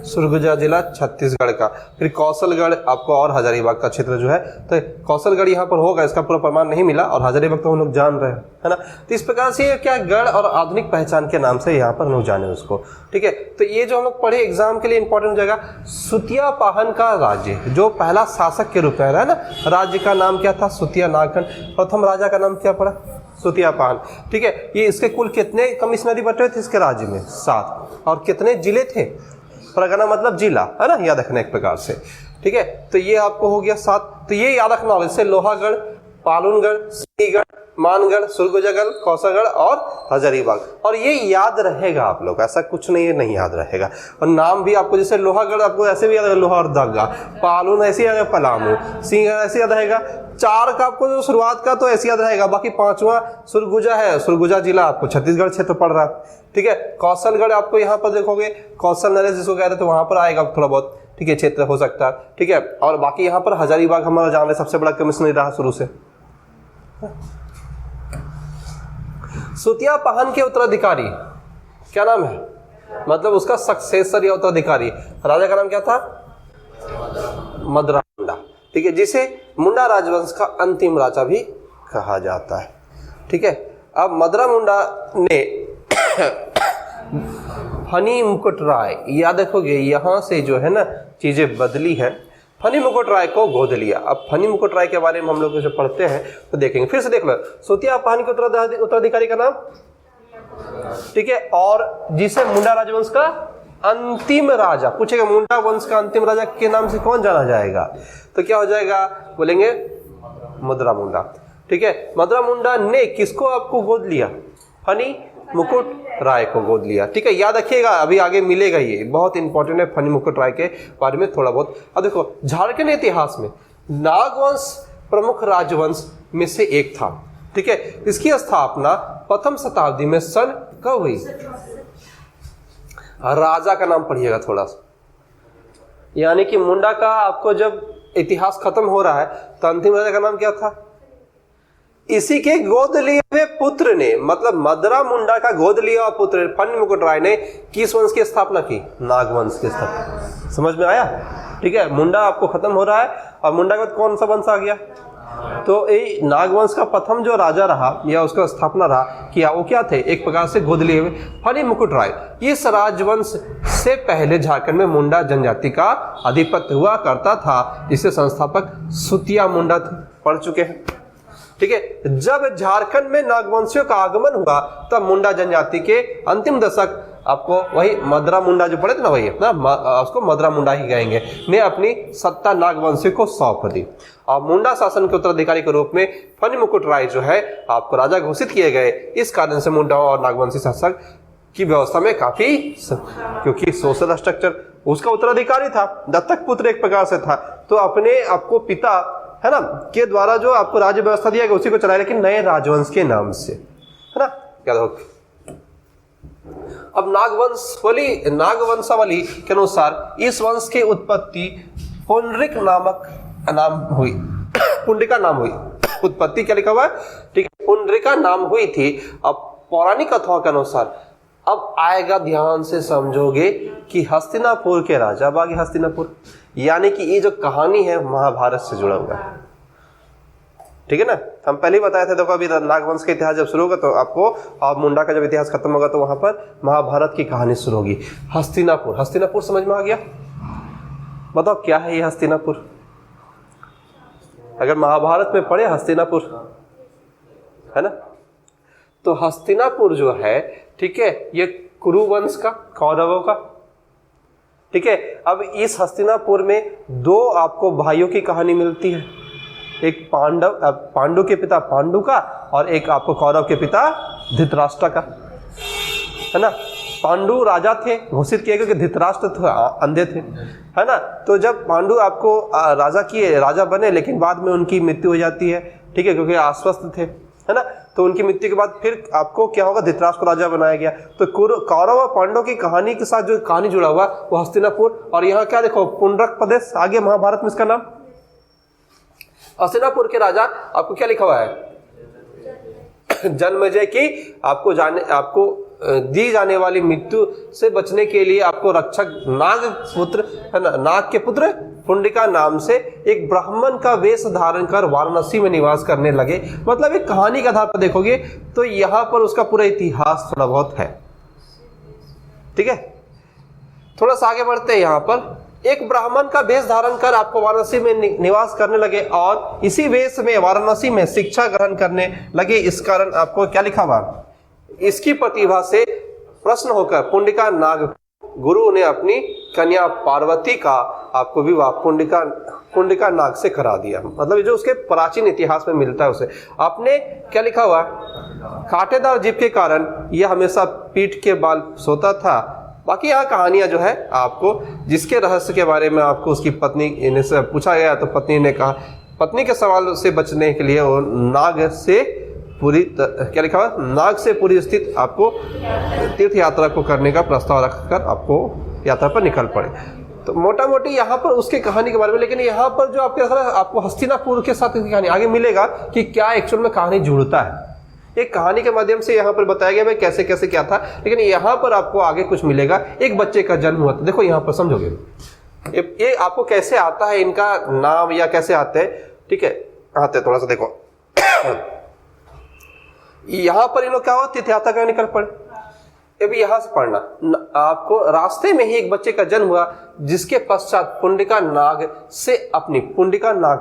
S1: सुरगुजा जिला छत्तीसगढ़ का। फिर कौशलगढ़ आपको और हजारीबाग का क्षेत्र जो है, तो कौशलगढ़ यहाँ पर होगा, इसका पूरा प्रमाण नहीं मिला, और हजारीबाग तो हम लोग जान रहे हैं, है ना। तो इस प्रकार से ये क्या गढ़ और आधुनिक पहचान के नाम से यहाँ पर हम लोग जाने उसको, ठीक है। तो ये जो हम लोग पढ़े एग्जाम के लिए इंपॉर्टेंट हो जाएगा। सुतिया पाहन का राज्य जो पहला शासक के रूप में है ना, राज्य का नाम क्या था, सुतिया नागखंड। प्रथम राजा का नाम क्या पड़ा, सुतियापान। ठीक है, ये इसके कुल कितने कमिश्नरी बटे थे इसके राज्य में? 7। और कितने जिले थे? परगना मतलब जिला, है ना, याद रखना एक प्रकार से। ठीक है, तो ये आपको हो गया 7। तो ये याद रखना होगा, जैसे लोहागढ़, पालनगढ़, सिंहगढ़, मानगढ़, सुरगुजागढ़, कौसागढ़ और हजारीबाग। और ये याद रहेगा आप लोग, ऐसा कुछ नहीं है नहीं याद रहेगा। और नाम भी आपको, जैसे लोहागढ़ आपको ऐसे भी याद रहेगा, लोहरदगा, पालून ऐसे याद रहेगा, पलामू, सिंहगढ़ ऐसे याद रहेगा। 4 का आपको जो शुरुआत का तो ऐसे याद रहेगा, बाकी 5वां सुरगुजा है, सुरगुजा जिला आपको छत्तीसगढ़ क्षेत्र पड़ रहा है। ठीक है, कौशलगढ़ आपको यहाँ पर देखोगे, कौशल नरेश जिसको कहते हैं, तो वहां पर आएगा थोड़ा बहुत। ठीक है, क्षेत्र हो सकता है। ठीक है, और बाकी यहाँ पर हजारीबाग हमारा जान रहे सबसे बड़ा कमिश्नरी रहा शुरू से। सुतियापान के उत्तराधिकारी क्या नाम है? मतलब उसका सक्सेसर या उत्तराधिकारी राजा का नाम क्या था? मदरा मुंडा। ठीक है, जिसे मुंडा राजवंश का अंतिम राजा भी कहा जाता है। ठीक है, अब मदरा मुंडा ने फनी मुकुट राय, याद रखोगे यहाँ से जो है ना चीजें बदली है, फनी मुकुट राय को गोद लिया। अब फनी मुकुट राय के बारे में हम लोग जो पढ़ते हैं तो देखेंगे, फिर से देख लो। सुतियापान के उत्तराधिकारी का नाम, ठीक है, और जिसे मुंडा राजवंश का अंतिम राजा पूछेगा, मुंडा वंश का अंतिम राजा के नाम से कौन जाना जाएगा? तो क्या हो जाएगा? बोलेंगे मदरा मुंडा। ठीक है, मदरा मुंडा ने किसको आपको गोद लिया? फनी मुकुट राय को गोद लिया। ठीक है, याद रखिएगा, अभी आगे मिलेगा, ये बहुत इंपॉर्टेंट है फनी मुकुट राय के बारे में थोड़ा बहुत। अब देखो, झारखंड इतिहास में नागवंश प्रमुख राजवंश में से एक था। ठीक है, इसकी स्थापना प्रथम शताब्दी में सन कब हुई? राजा का नाम पढ़िएगा थोड़ा सा, यानी कि मुंडा का आपको जब इतिहास खत्म हो रहा है तो अंतिम राजा का नाम क्या था? इसी के गोद लिए हुए पुत्र ने, मतलब मदरा मुंडा का गोद लिया और पुत्र फनी मुकुट राय ने किस वंश की स्थापना की? नागवंश की स्थापना। समझ में आया? ठीक है, मुंडा आपको खत्म हो रहा है और मुंडा का कौन सा वंश आ गया? तो ये नागवंश का प्रथम जो राजा रहा या उसका स्थापना रहा किया, वो क्या थे? एक प्रकार से गोद लिए हुए फनी मुकुट राय। इस राजवंश से पहले झारखंड में मुंडा जनजाति का आधिपत्य हुआ करता था, जिसके संस्थापक सुतिया मुंडा थे। पढ़ चुके हैं। ठीक है, जब झारखंड में नागवंशियों का आगमन हुआ तब मुंडा जनजाति के अंतिम दशक, आपको वही मदरा मुंडा जो पढ़े थे ना, वही ना, उसको मदरा मुंडा ही कहेंगे, ने अपनी सत्ता नागवंशियों को सौंप दी। और मुंडा शासन के उत्तराधिकारी के रूप में फनी मुकुट राय जो है आपको राजा घोषित किए गए। इस कारण से मुंडा और नागवंशी शासक की व्यवस्था में काफी, क्योंकि सोशल स्ट्रक्चर उसका उत्तराधिकारी था, दत्तक पुत्र एक प्रकार से था, तो अपने आपको पिता है ना के द्वारा जो आपको राज्य व्यवस्था दिया गया उसी को चलाए, लेकिन नए राजवंश के नाम से, है ना। क्या देखो, अब नागवंशावली के अनुसार इस वंश की उत्पत्ति पुंडरिक नाम हुई। पुंडरिका नाम हुई, उत्पत्ति क्या लिखा हुआ है? ठीक है, पुंडरिका नाम हुई थी। अब पौराणिक कथाओं के अनुसार, अब आएगा, ध्यान से समझोगे कि हस्तिनापुर के राजा, बागी हस्तिनापुर, यानी कि ये जो कहानी है महाभारत से जुड़ा हुआ है। ठीक है ना, हम पहले ही बताए थे। देखो, अभी नागवंश का इतिहास जब शुरू होगा तो आपको, और मुंडा का जब इतिहास खत्म होगा तो वहां पर महाभारत की कहानी शुरू होगी। हस्तिनापुर, हस्तिनापुर समझ में आ गया? बताओ क्या है ये हस्तिनापुर? अगर महाभारत में पढ़े हस्तिनापुर, है ना, तो हस्तिनापुर जो है, ठीक है, ये कुरुवंश का, कौरवों का। ठीक है, अब इस हस्तिनापुर में 2 आपको भाइयों की कहानी मिलती है, एक पांडु के पिता पांडु का, और एक आपको कौरव के पिता धृतराष्ट्र का, है ना। पांडु राजा थे, घोषित किए गए, धृतराष्ट्र अंधे थे, है ना। तो जब पांडु आपको राजा बने, लेकिन बाद में उनकी मृत्यु हो जाती है, ठीक है, क्योंकि अस्वस्थ थे, है ना। तो उनकी मृत्यु के बाद फिर आपको क्या होगा? धृतराष्ट्र को राजा बनाया गया। तो कौरव और पांडव की कहानी के साथ जो कहानी जुड़ा हुआ वो हस्तिनापुर। और यहाँ क्या देखो, पुंडरक प्रदेश आगे महाभारत में इसका नाम। हस्तिनापुर के राजा आपको क्या लिखा हुआ है? जन्मेजय की आपको दी जाने वाली मृत्यु से बचने के लिए आपको रक्षक नाग पुत्र, है ना, नाग के पुत्र पुंडरिका नाम से एक ब्राह्मण का वेश धारण कर वाराणसी में निवास करने लगे। मतलब एक कहानी के आधार पर देखोगे तो यहाँ पर उसका पूरा इतिहास थोड़ा बहुत है। ठीक है, थोड़ा सा आगे बढ़ते हैं यहाँ पर। एक ब्राह्मण का वेश धारण कर आपको वाराणसी में निवास करने लगे और इसी वेश में वाराणसी में शिक्षा ग्रहण करने लगे। इस कारण आपको क्या लिखा हुआ, इसकी प्रतिभा से प्रश्न होकर पुंडिका नाग गुरु ने अपनी कन्या पार्वती का आपको विवाह पुंडिका नाग से करा दिया। मतलब जो उसके प्राचीन इतिहास में मिलता है उसे आपने क्या लिखा हुआ, कांटेदार जीभ के कारण यह हमेशा पीठ के बाल सोता था। बाकी यहाँ कहानियां जो है आपको, जिसके रहस्य के बारे में आपको उसकी पत्नी से पूछा गया तो पत्नी ने कहा, पत्नी के सवाल से बचने के लिए वो नाग से पूरी क्या लिखा हुआ, नाग से पूरी स्थित आपको तीर्थ यात्रा को करने का प्रस्ताव रखकर आपको यात्रा पर निकल पड़े। तो मोटा मोटी यहाँ पर उसके कहानी के बारे में, लेकिन यहाँ पर जो आपको हस्तिनापुर के साथ की कहानी आगे मिलेगा कि क्या एक्चुअल में कहानी जुड़ता है। एक कहानी के माध्यम से यहाँ पर बताया गया भाई कैसे कैसे क्या था, लेकिन यहाँ पर आपको आगे कुछ मिलेगा। एक बच्चे का जन्म हुआ था, देखो यहाँ पर समझोगे ये आपको कैसे आता है, इनका नाम या कैसे आते हैं। ठीक है, आते थोड़ा सा देखो यहाँ पर इन लोग क्या हुआ, तीर्थ यात्रा करने निकल पड़े। अभी यहां से पढ़ना, आपको रास्ते में ही एक बच्चे का जन्म हुआ जिसके पश्चात पुंडिका नाग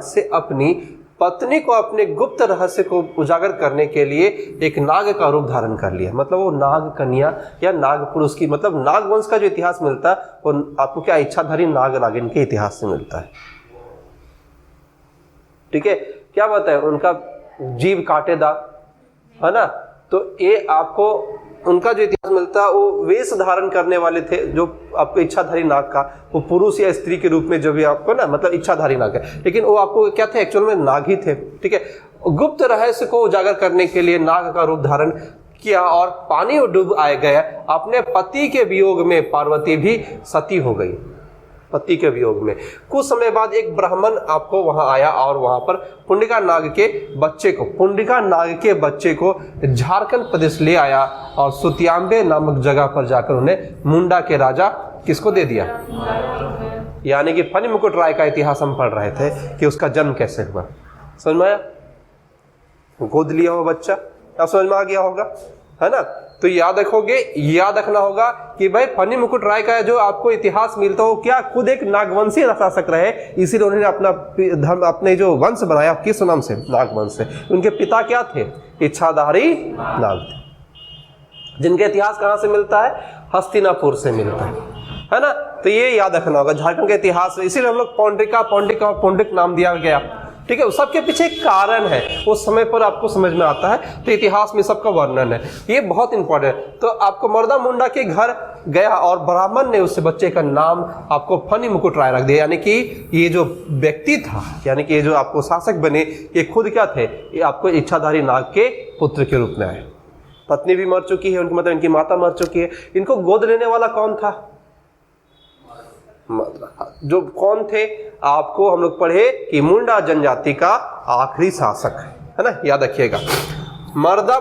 S1: से अपनी पत्नी को अपने गुप्त रहस्य को उजागर करने के लिए एक नाग का रूप धारण कर लिया। मतलब वो नाग कन्या या नाग पुरुष की, मतलब नाग वंश का जो इतिहास मिलता है वो आपको क्या इच्छाधारी नाग नागिन के इतिहास से मिलता है। ठीक है, क्या बताए, उनका जीव कांटेदार है ना, तो ये आपको उनका जो इतिहास मिलता है वो वेश धारण करने वाले थे, जो आपको इच्छाधारी नाग का, वो पुरुष या स्त्री के रूप में जो भी आपको ना, मतलब इच्छाधारी नाग है, लेकिन वो आपको क्या थे, एक्चुअल में नाग ही थे। ठीक है, गुप्त रहस्य को उजागर करने के लिए नाग का रूप धारण किया और पानी में डूब आए गया। अपने पति के वियोग में पार्वती भी सती हो गई, पति के वियोग में। कुछ समय बाद एक ब्राह्मण आपको वहां आया और वहां पर पुंडिका नाग के बच्चे को झारखंड प्रदेश ले आया और सुतियांबे नामक जगह पर जाकर उन्हें मुंडा के राजा किसको दे दिया, यानी कि फनी मुकुट राय का इतिहास हम पढ़ रहे थे कि उसका जन्म कैसे हुआ। समझ में आया, गोद लिया हुआ बच्चा, अब समझ में आ गया होगा, है ना। तो याद रखना होगा कि भाई फनी मुकुट राय का जो आपको इतिहास मिलता हो, क्या खुद एक नागवंशी शासक रहे, इसीलिए उन्होंने अपना धर्म, अपने जो वंश बनाया किस नाम से, नागवंश से। उनके पिता क्या थे, इच्छाधारी नाग थे, जिनके इतिहास कहां से मिलता है, हस्तिनापुर से मिलता है ना। तो ये याद रखना होगा झारखंड के इतिहास में, इसीलिए हम लोग पौंड्रिक नाम दिया गया। ठीक है, सबके पीछे एक कारण है, उस समय पर आपको समझ में आता है, तो इतिहास में सबका वर्णन है, ये बहुत इंपॉर्टेंट है। तो आपको मर्दा मुंडा के घर गया और ब्राह्मण ने उससे बच्चे का नाम आपको फनी मुकुट राय रख दिया, यानी कि ये जो व्यक्ति था, यानी कि ये जो आपको शासक बने, ये खुद क्या थे, ये आपको इच्छाधारी नाग के पुत्र के रूप में आए। पत्नी भी मर चुकी है उनकी, मतलब इनकी माता मर चुकी है। इनको गोद लेने वाला कौन था, जो कौन थे, आपको हम लोग पढ़े कि मुंडा जनजाति का आखिरी शासक है ना, याद रखिएगा। मदरा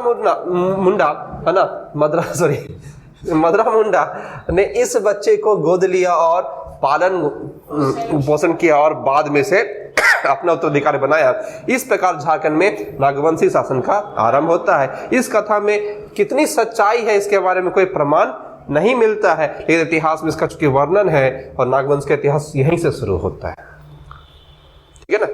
S1: मुंडा ने इस बच्चे को गोद लिया और पालन पोषण किया और बाद में से अपना उत्तराधिकारी बनाया। इस प्रकार झारखंड में नागवंशी शासन का आरंभ होता है। इस कथा में कितनी सच्चाई है इसके बारे में कोई प्रमाण नहीं मिलता है, लेकिन इतिहास में इसका चूंकि वर्णन है और नागवंश का इतिहास यहीं से शुरू होता है। ठीक है ना,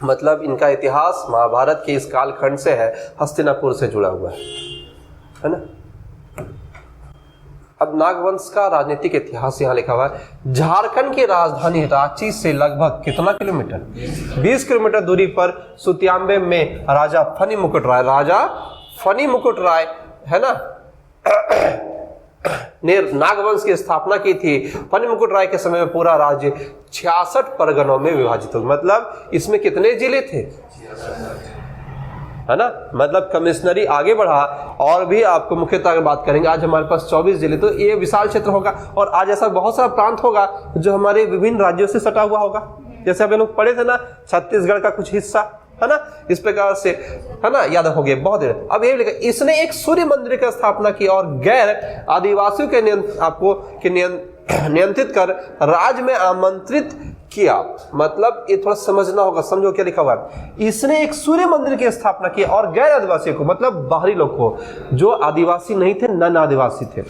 S1: मतलब इनका इतिहास महाभारत के इस कालखंड से है, हस्तिनापुर से जुड़ा हुआ है ना। अब नागवंश का राजनीतिक इतिहास यहाँ लिखा हुआ है। झारखंड की राजधानी रांची से लगभग कितना किलोमीटर, 20 किलोमीटर दूरी पर सुतियांबे में राजा फनी मुकुट राय है ना ने नागवंश की स्थापना की थी। फनी मुकुट राय के समय में पूरा राज्य 66 परगनों में विभाजित हो, मतलब इसमें कितने जिले थे, है ना। मतलब कमिश्नरी आगे बढ़ा और भी आपको मुख्यतः बात करेंगे। आज हमारे पास 24 जिले, तो ये विशाल क्षेत्र होगा और आज ऐसा बहुत सारा प्रांत होगा जो हमारे विभिन्न राज्यों से सटा हुआ होगा। जैसे अभी लोग पढ़े थे ना, छत्तीसगढ़ का कुछ हिस्सा, है ना, इस प्रकार से, है ना, याद रखोगे बहुत देर। अब ये लिखा, इसने एक सूर्य मंदिर की स्थापना की और गैर आदिवासियों के नियंत्रित कर राज्य में आमंत्रित किया। मतलब ये थोड़ा समझना होगा, समझो क्या लिखा हुआ है। इसने एक सूर्य मंदिर की स्थापना की और गैर आदिवासियों को, मतलब बाहरी लोग को, जो आदिवासी नहीं थे, नन आदिवासी थे,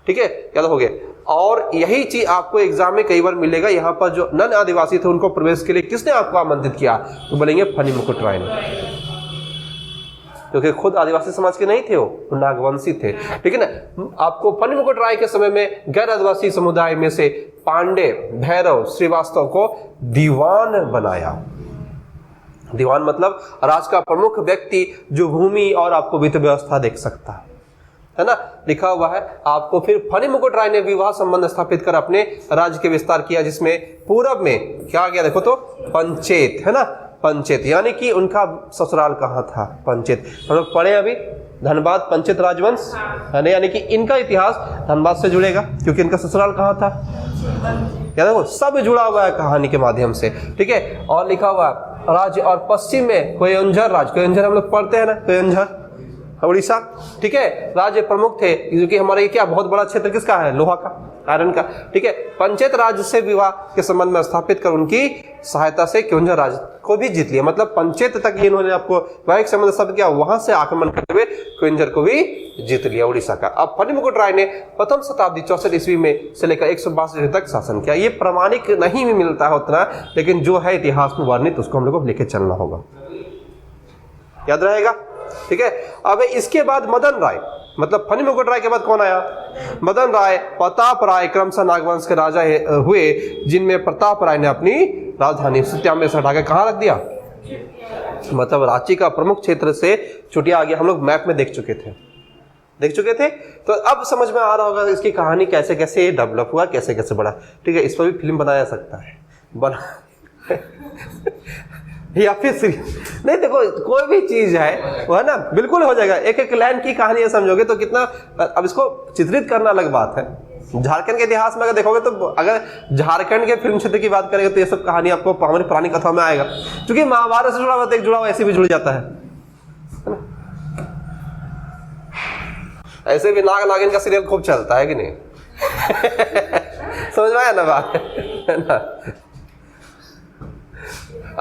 S1: ठीक है, याद रखोगे। और यही चीज आपको एग्जाम में कई बार मिलेगा। यहाँ पर जो नन आदिवासी थे उनको प्रवेश के लिए किसने आपको आमंत्रित किया, तो बोलेंगे फनी मुकुट राय ने, क्योंकि खुद आदिवासी समाज के नहीं थे, वो नागवंशी थे, ठीक है ना। आपको फनी मुकुट राय के समय में गैर आदिवासी समुदाय में से पांडे भैरव श्रीवास्तव को दीवान बनाया। दीवान मतलब राज का प्रमुख व्यक्ति जो भूमि और आपको वित्त व्यवस्था देख सकता है ना, लिखा हुआ है। आपको फिर फनी मुकुट राय ने विवाह संबंध स्थापित कर अपने राज्य के विस्तार किया, जिसमें पूरब में क्या गया देखो तो पंचेत है ना, पंचेत यानी कि उनका ससुराल कहाँ था, पंचेत। हम लोग पढ़े अभी धनबाद पंचेत राजवंश है ना, यानी कि इनका इतिहास धनबाद से जुड़ेगा क्योंकि इनका ससुराल कहाँ था, याद है, सब जुड़ा हुआ है कहानी के माध्यम से, ठीक है। और लिखा हुआ राज्य और पश्चिम में कोयंझर राज, कोयंझर हम लोग पढ़ते हैं ना, कोयंझर उड़ीसा, ठीक है, राज्य प्रमुख थे, क्योंकि हमारा ये क्या बहुत बड़ा क्षेत्र किसका है, लोहा का, आयरन का, ठीक है। पंचेत राज्य से विवाह के संबंध में स्थापित कर उनकी सहायता से क्योंझर राज्य को भी जीत लिया। मतलब पंचेत तक इन्होंने आपको वैवाहिक संबंध स्थापित किया, वहां से आक्रमण करते हुए क्योंझर को भी जीत लिया उड़ीसा का। अब फनी मुकुट राय ने प्रथम शताब्दी 64 ईस्वी में से लेकर 162 ईस्वी तक शासन किया। ये प्रमाणिक नहीं भी मिलता है उतना, लेकिन जो है इतिहास में वर्णित उसको हम लोग को लेके चलना होगा, याद रहेगा, ठीक है। अब इसके बाद मदन राय, मतलब फनी मुकुट राय के बाद कौन आया, मदन राय, प्रताप राय क्रमशः नागवंश के राजा हुए, जिनमें प्रताप राय ने अपनी राजधानी सुत्याम्बे से हटाकर कहां रख दिया, मतलब रांची का प्रमुख क्षेत्र से चुटिया आ गया। हम लोग मैप में देख चुके थे, तो अब समझ में आ रहा होगा इसकी कहानी कैसे कैसे डेवलप हुआ, कैसे कैसे बढ़ा, ठीक है। इस पर भी फिल्म बनाया जा सकता है, बना या फिर नहीं, देखो कोई भी चीज है वो है ना, बिल्कुल हो जाएगा। एक एक लाइन की कहानी है समझोगे तो कितना, अब इसको चित्रित करना अलग बात है। झारखंड के इतिहास में अगर देखोगे तो, अगर झारखंड के फिल्म क्षेत्र की बात करेंगे तो ये सब कहानी आपको हमारी पुरानी कथा में आएगा, क्योंकि महाभारत से जुड़ा हुआ एक जुड़ा हुआ ऐसे भी जुड़ जाता है ना? ऐसे भी नाग नागिन का सीरियल खूब चलता है कि नहीं समझ में आया ना बात, है ना।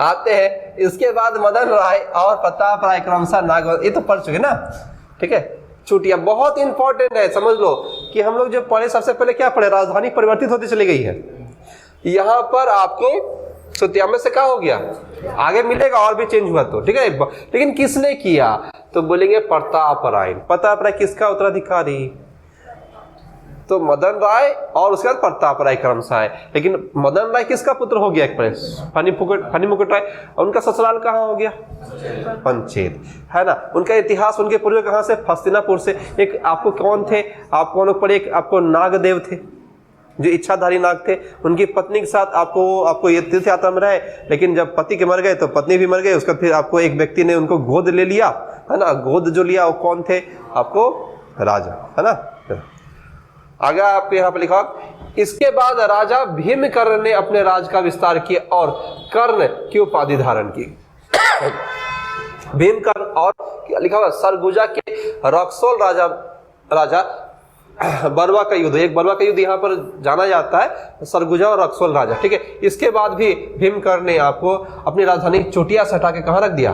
S1: आते हैं इसके बाद मदन राय और प्रताप राय क्रमशः नागवंश, ये तो पढ़ चुके ना, ठीक है। चुटिया बहुत इंपॉर्टेंट है, समझ लो कि हम लोग जो पढ़े सबसे पहले क्या पढ़े, राजधानी परिवर्तित होती चली गई है। यहाँ पर आपको सुत्याम्बे से क्या हो गया, आगे मिलेगा और भी चेंज हुआ तो, ठीक है। लेकिन किसने किया, तो बोलेंगे प्रताप राय। प्रताप राय किसका उत्तराधिकारी, तो मदन राय और उसके बाद प्रताप राय क्रमशः है। लेकिन मदन राय किसका पुत्र हो गया, एक फनी मुकुट राय, और उनका ससुराल कहाँ हो गया, पंचेत, है ना। उनका इतिहास, उनके पूर्वज कहाँ से, हस्तिनापुर से। एक आपको कौन थे, आपको हम लोग पढ़े, एक आपको नागदेव थे जो इच्छाधारी नाग थे, उनकी पत्नी के साथ आपको ये तीर्थ यात्रा में रहे, लेकिन जब पति के मर गए तो पत्नी भी मर गई। उसका फिर आपको एक व्यक्ति ने उनको गोद ले लिया, है ना। गोद जो लिया वो कौन थे, आपको राजा, है ना। आगे आपके यहाँ पर लिखा, इसके बाद राजा भीमकर्ण ने अपने राज का विस्तार किया और कर्ण की उपाधि धारण की। भीमकर्ण और लिखा हुआ सरगुजा के रक्सौल राजा बरवा का युद्ध, एक बरवा का युद्ध यहाँ पर जाना जाता है, सरगुजा और रक्सौल राजा, ठीक है। इसके बाद भी भीमकर्ण ने आपको अपनी राजधानी चुटिया से हटा के कहाँ रख दिया,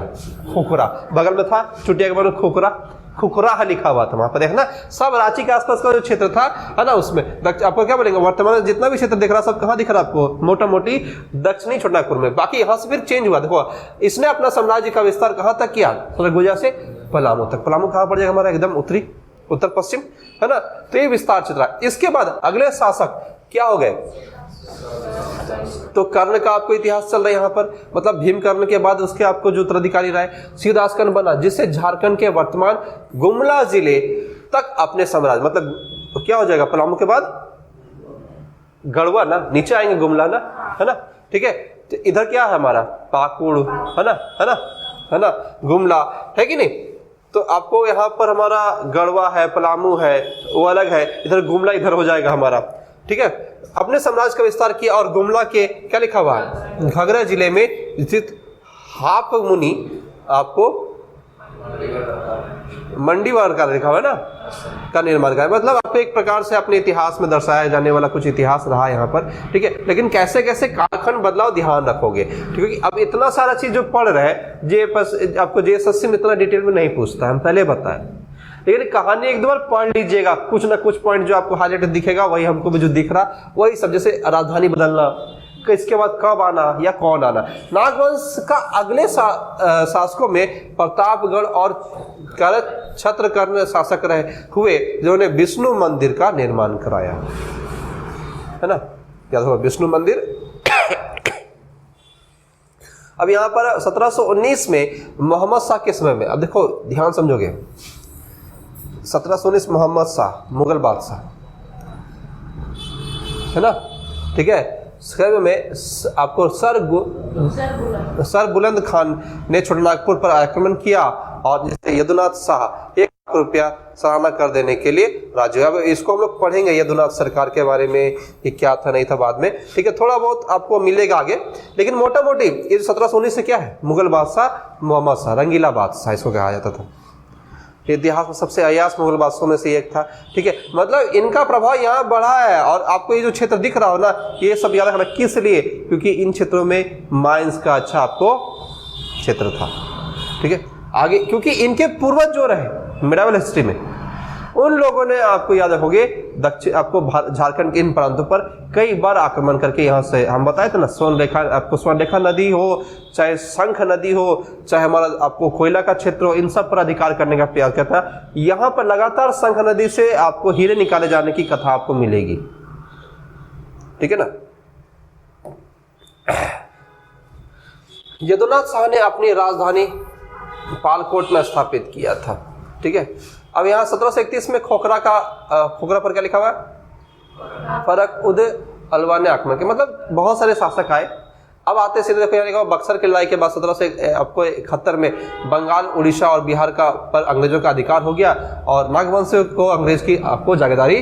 S1: खुखरा, बगल में था चुटिया के बगल खुखरा लिखा हुआ था वहां पर, देखना सब रांची के आसपास का जो क्षेत्र था, है ना, उसमें आपको क्या बोलेंगे, वर्तमान जितना भी क्षेत्र दिख रहा सब कहाँ दिख रहा आपको, मोटा मोटी दक्षिणी छोटानागपुर में। बाकी यहाँ से फिर चेंज हुआ, देखो इसने अपना साम्राज्य का विस्तार कहाँ तक किया, सरगुजा से पलामू तक। पलामू कहाँ पड़ जाएगा हमारा, एकदम उत्तर पश्चिम, है ना। तो ये विस्तार क्षेत्र। इसके बाद अगले शासक क्या हो गए, तो कर्ण का आपको इतिहास चल रहा है यहाँ पर, मतलब भीमकर्ण के बाद उसके आपको जो उत्तराधिकारी रहे शिवदास-कर्ण बना, जिससे झारखंड के वर्तमान गुमला जिले तक अपने साम्राज्य, मतलब तो क्या हो जाएगा, पलामू के बाद गढ़वा ना, नीचे आएंगे गुमला ना, है ना, ठीक है। तो इधर क्या है हमारा, पाकुड़, है ना, गुमला है कि नहीं। तो आपको यहाँ पर हमारा गढ़वा है, पलामू है, वो अलग है, इधर गुमला इधर हो जाएगा हमारा, ठीक है। अपने साम्राज्य का विस्तार किया और गुमला के क्या लिखा हुआ है, घाघरा जिले में स्थित हाप मुनि, आपको मंडी वार का लिखा हुआ है ना, का निर्माण का, मतलब आपको एक प्रकार से अपने इतिहास में दर्शाया जाने वाला कुछ इतिहास रहा है यहाँ पर, ठीक है। लेकिन कैसे कैसे कालखंड बदलाव ध्यान रखोगे, क्योंकि अब इतना सारा चीज जो पढ़ रहे हैं, जे आपको JSSC में इतना डिटेल में नहीं पूछता, हम पहले बताएं। लेकिन कहानी एक दो बार पढ़ लीजिएगा, कुछ ना कुछ पॉइंट जो आपको हाईलाइट दिखेगा वही हमको भी जो दिख रहा वही सब, जैसे राजधानी बदलना, इसके बाद कब आना या कौन आना। नागवंश का अगले शासकों में प्रतापगढ़ और क्षत्रकर्ण शासक रहे हुए जिन्होंने विष्णु मंदिर का निर्माण कराया, है ना, याद होगा विष्णु मंदिर। अब यहाँ पर 1719 में मोहम्मद शाह के समय में, अब देखो ध्यान समझोगे, 1719 मोहम्मद शाह मुगल बादशाह, है ना, ठीक है, समय में आपको सर बुलंद खान ने छोटानागपुर पर आक्रमण किया और जिससे यदुनाथ शाह 1 लाख रुपया सराहना कर देने के लिए राजी। अब इसको हम लोग पढ़ेंगे यदुनाथ सरकार के बारे में कि क्या था नहीं था बाद में, ठीक है, थोड़ा बहुत आपको मिलेगा आगे, लेकिन मोटा मोटी ये 1719 से क्या है, मुगल बादशाह मोहम्मद शाह, रंगीला बादशाह इसको कहा जाता था, इतिहास में सबसे अयास मुगल बादशाहों में से एक था, ठीक है। मतलब इनका प्रभाव यहाँ बढ़ा है। और आपको ये जो क्षेत्र दिख रहा हो ना, ये सब याद रखना किस लिए, क्योंकि इन क्षेत्रों में माइंस का अच्छा आपको क्षेत्र था, ठीक है। आगे क्योंकि इनके पूर्वज जो रहे मिडावल हिस्ट्री में, उन लोगों ने आपको याद रखोगे दक्षिण आपको झारखंड के इन प्रांतों पर कई बार आक्रमण करके यहाँ से, हम बताए थे ना, स्वर्णरेखा, आपको स्वर्णरेखा नदी हो, चाहे शंख नदी हो, चाहे हमारा आपको कोयला का क्षेत्र हो, इन सब पर अधिकार करने का प्रयास किया था। यहाँ पर लगातार शंख नदी से आपको हीरे निकाले जाने की कथा आपको मिलेगी, ठीक है ना। यदुनाथ शाह ने अपनी राजधानी पालकोट में स्थापित किया था, ठीक है। अब यहाँ 1731 में खोखरा पर क्या लिखा हुआ है, फरक उद अलवा ने आक्रमण के, मतलब बहुत सारे शासक आए। अब आते सीधे देखो यहाँ लिखा हुआ बक्सर की लड़ाई के बाद 1771 में बंगाल, उड़ीसा और बिहार का पर अंग्रेजों का अधिकार हो गया और नागवंशियों को अंग्रेज की आपको जागीरदारी